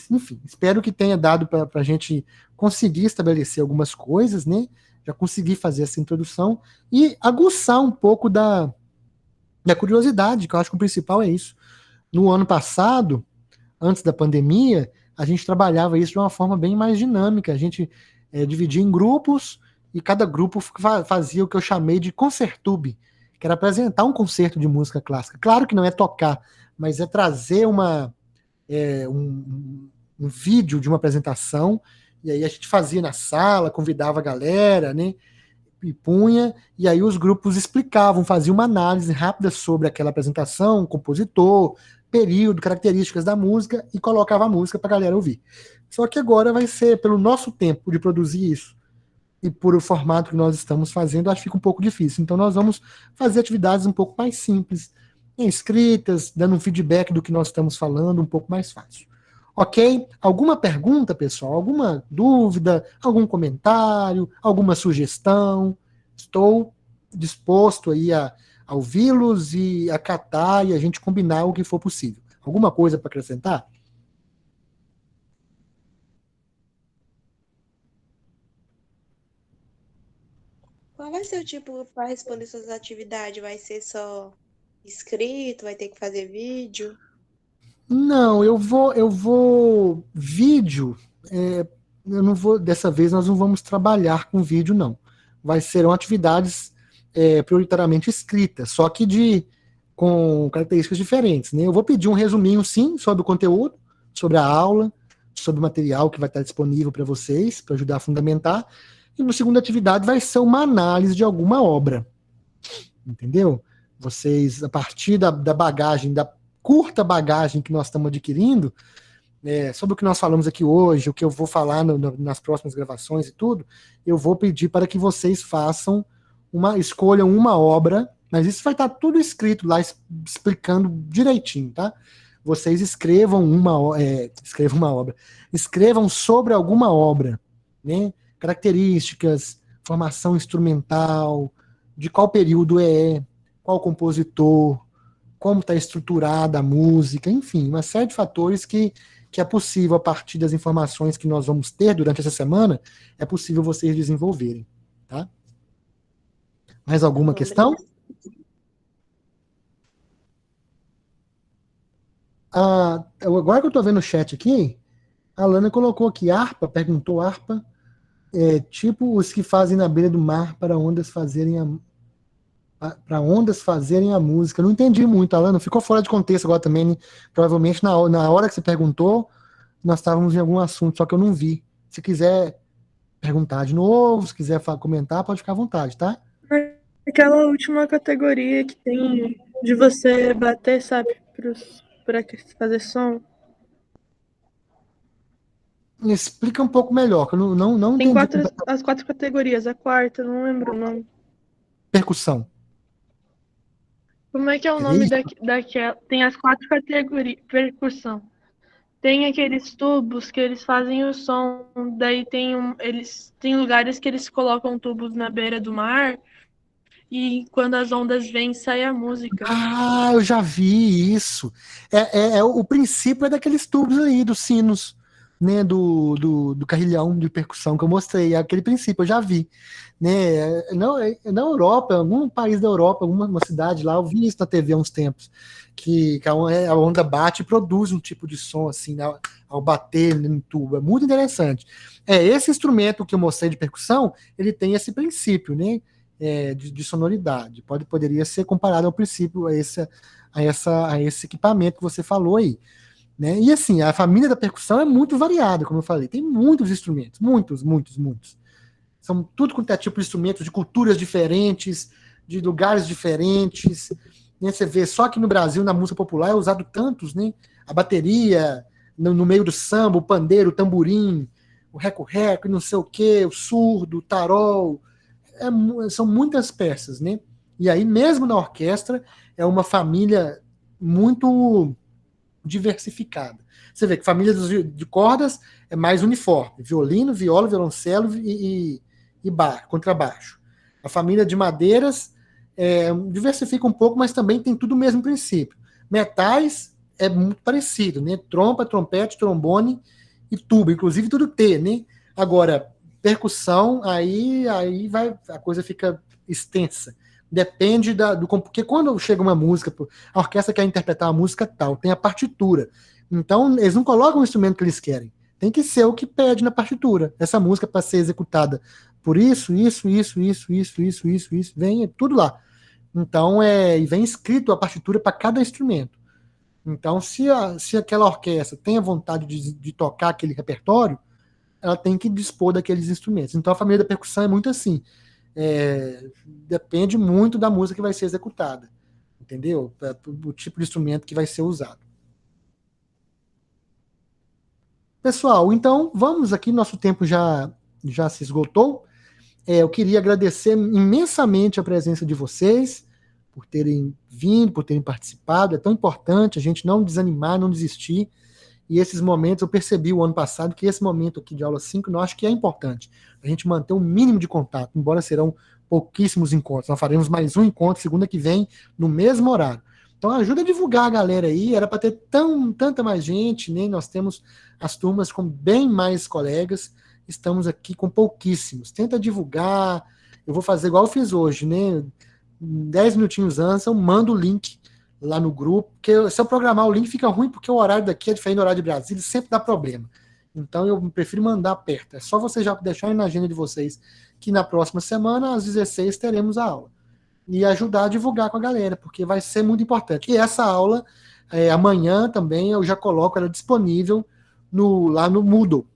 Enfim, espero que tenha dado para a gente conseguir estabelecer algumas coisas, né? Já consegui fazer essa introdução e aguçar um pouco da curiosidade, que eu acho que o principal é isso. No ano passado, antes da pandemia, a gente trabalhava isso de uma forma bem mais dinâmica. A gente dividia em grupos e cada grupo fazia o que eu chamei de concertube, que era apresentar um concerto de música clássica. Claro que não é tocar, mas é trazer um vídeo de uma apresentação, e aí a gente fazia na sala, convidava a galera, né? E punha, e aí os grupos explicavam, faziam uma análise rápida sobre aquela apresentação, compositor, período, características da música, e colocava a música para a galera ouvir. Só que agora vai ser, pelo nosso tempo de produzir isso, e por o formato que nós estamos fazendo, acho que fica um pouco difícil. Então nós vamos fazer atividades um pouco mais simples, escritas, dando um feedback do que nós estamos falando, um pouco mais fácil. Ok? Alguma pergunta, pessoal? Alguma dúvida? Algum comentário? Alguma sugestão? Estou disposto aí a ouvi-los e acatar e a gente combinar o que for possível. Alguma coisa para acrescentar? Qual vai ser o tipo para responder suas atividades? Vai ser só escrito? Vai ter que fazer vídeo? Não, eu vou vídeo. Eu não vou. Dessa vez nós não vamos trabalhar com vídeo, não. Serão atividades prioritariamente escritas, só que com características diferentes, né? Eu vou pedir um resuminho, sim, sobre o conteúdo, sobre a aula, sobre o material que vai estar disponível para vocês, para ajudar a fundamentar. E na segunda atividade vai ser uma análise de alguma obra. Entendeu? Vocês, a partir da bagagem, da curta bagagem que nós estamos adquirindo, sobre o que nós falamos aqui hoje, o que eu vou falar nas próximas gravações e tudo, eu vou pedir para que vocês escolham uma obra, mas isso vai estar tudo escrito lá, explicando direitinho, tá? Vocês escrevam escrevam sobre alguma obra, né? Características, formação instrumental, de qual período qual compositor, como está estruturada a música, enfim, uma série de fatores que é possível, a partir das informações que nós vamos ter durante essa semana, é possível vocês desenvolverem, tá? Mais alguma questão? Agora que eu estou vendo o chat aqui, a Lana colocou aqui, perguntou harpa, tipo os que fazem na beira do mar para ondas fazerem a música. Não entendi muito, Alana, ficou fora de contexto agora também, né? Provavelmente na hora que você perguntou, nós estávamos em algum assunto, só que eu não vi. Se quiser perguntar de novo, se quiser comentar, pode ficar à vontade, tá? Aquela última categoria que tem de você bater, sabe, para fazer som. Me explica um pouco melhor, que eu não Tem entendi. as 4 categorias, a quarta, não lembro o nome. Percussão. Como é que é o nome daquela? Tem as 4 categorias, percussão. Tem aqueles tubos que eles fazem o som, daí eles tem lugares que eles colocam tubos na beira do mar e quando as ondas vêm sai a música. Ah, eu já vi isso. O princípio é daqueles tubos aí, dos sinos, né, do carrilhão de percussão que eu mostrei. É aquele princípio, eu já vi. Né, na Europa, em algum país da Europa, uma cidade lá, eu vi isso na TV há uns tempos, que a onda bate e produz um tipo de som assim, né, ao bater no tubo. É muito interessante. Esse instrumento que eu mostrei de percussão, ele tem esse princípio, né? De sonoridade. Poderia ser comparado ao princípio, a esse equipamento que você falou aí. Né? E assim, a família da percussão é muito variada, como eu falei. Tem muitos instrumentos, muitos. São tudo quanto é tipo de instrumentos, de culturas diferentes, de lugares diferentes. Né? Você vê só que no Brasil, na música popular, é usado tantos, né? A bateria, no meio do samba, o pandeiro, o tamborim, o reco-reco, não sei o quê, o surdo, o tarol. São muitas peças, né? E aí, mesmo na orquestra, é uma família muito diversificada. Você vê que família de cordas é mais uniforme: violino, viola, violoncelo e contrabaixo. A família de madeiras diversifica um pouco, mas também tem tudo o mesmo princípio. Metais é muito parecido, né? Trompa, trompete, trombone e tuba, inclusive tudo T, né? Agora, percussão, aí a coisa fica extensa. Depende porque quando chega uma música, a orquestra quer interpretar a música tal, tem a partitura. Então, eles não colocam o instrumento que eles querem. Tem que ser o que pede na partitura. Essa música, para ser executada por isso, vem tudo lá. Então, e vem escrito a partitura para cada instrumento. Então, se aquela orquestra tem a vontade de tocar aquele repertório, ela tem que dispor daqueles instrumentos. Então a família da percussão é muito assim. Depende muito da música que vai ser executada. Entendeu? O tipo de instrumento que vai ser usado. Pessoal, então vamos aqui, nosso tempo já se esgotou. Eu queria agradecer imensamente a presença de vocês, por terem vindo, por terem participado. É tão importante a gente não desanimar, não desistir. E esses momentos, eu percebi o ano passado que esse momento aqui de aula 5, eu acho que é importante. A gente manter um mínimo de contato, embora serão pouquíssimos encontros. Nós faremos mais um encontro segunda que vem, no mesmo horário. Então ajuda a divulgar a galera aí, era para ter tanta mais gente, né? Nós temos as turmas com bem mais colegas, estamos aqui com pouquíssimos. Tenta divulgar, eu vou fazer igual eu fiz hoje, né? 10 minutinhos antes, eu mando o link lá no grupo, porque se eu programar o link fica ruim, porque o horário daqui é diferente do horário de Brasília, sempre dá problema. Então eu prefiro mandar perto. É só vocês já deixarem na agenda de vocês que na próxima semana, às 16, teremos a aula. E ajudar a divulgar com a galera, porque vai ser muito importante. E essa aula, amanhã também, eu já coloco ela disponível lá no Moodle.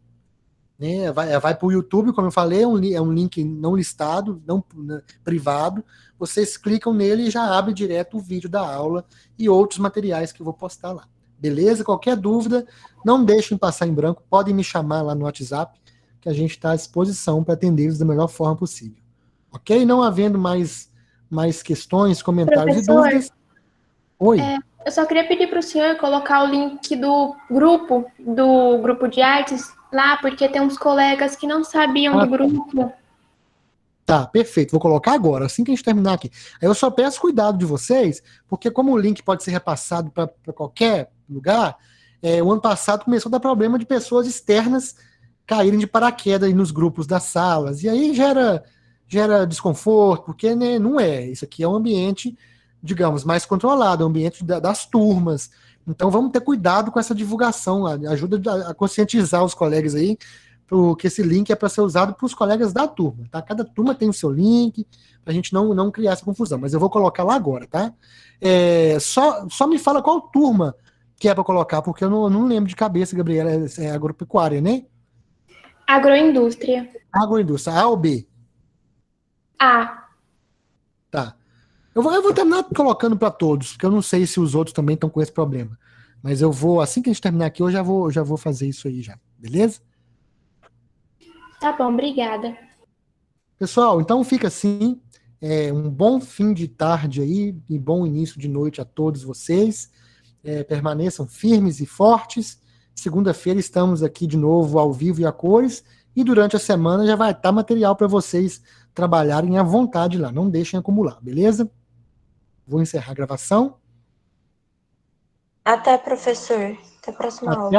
Né? Vai para o YouTube, como eu falei, é um link não listado, não privado. Vocês clicam nele e já abre direto o vídeo da aula e outros materiais que eu vou postar lá. Beleza? Qualquer dúvida, não deixem passar em branco, podem me chamar lá no WhatsApp, que a gente está à disposição para atendê-los da melhor forma possível. Ok? Não havendo mais questões, comentários e dúvidas. Oi. Eu só queria pedir para o senhor colocar o link do grupo de artes lá, porque tem uns colegas que não sabiam do grupo. Tá, perfeito. Vou colocar agora, assim que a gente terminar aqui. Aí eu só peço cuidado de vocês, porque como o link pode ser repassado para qualquer lugar, o ano passado começou a dar problema de pessoas externas caírem de paraquedas aí nos grupos das salas. E aí gera desconforto, porque né, não é. Isso aqui é um ambiente, digamos, mais controlado, é um ambiente das turmas. Então vamos ter cuidado com essa divulgação, ajuda a conscientizar os colegas aí, porque esse link é para ser usado para os colegas da turma, tá? Cada turma tem o seu link, para a gente não criar essa confusão, mas eu vou colocar lá agora, tá? Só me fala qual turma que é para colocar, porque eu não lembro de cabeça, Gabriela, é agropecuária, né? Agroindústria. Agroindústria, A ou B? A. Tá. Eu vou terminar colocando para todos, porque eu não sei se os outros também estão com esse problema. Mas eu vou, assim que a gente terminar aqui, eu já vou fazer isso aí já, beleza? Tá bom, obrigada. Pessoal, então fica assim. Um bom fim de tarde aí e bom início de noite a todos vocês. Permaneçam firmes e fortes. Segunda-feira estamos aqui de novo ao vivo e a cores. E durante a semana já vai estar material para vocês trabalharem à vontade lá. Não deixem acumular, beleza? Vou encerrar a gravação. Até, professor. Até a próxima aula.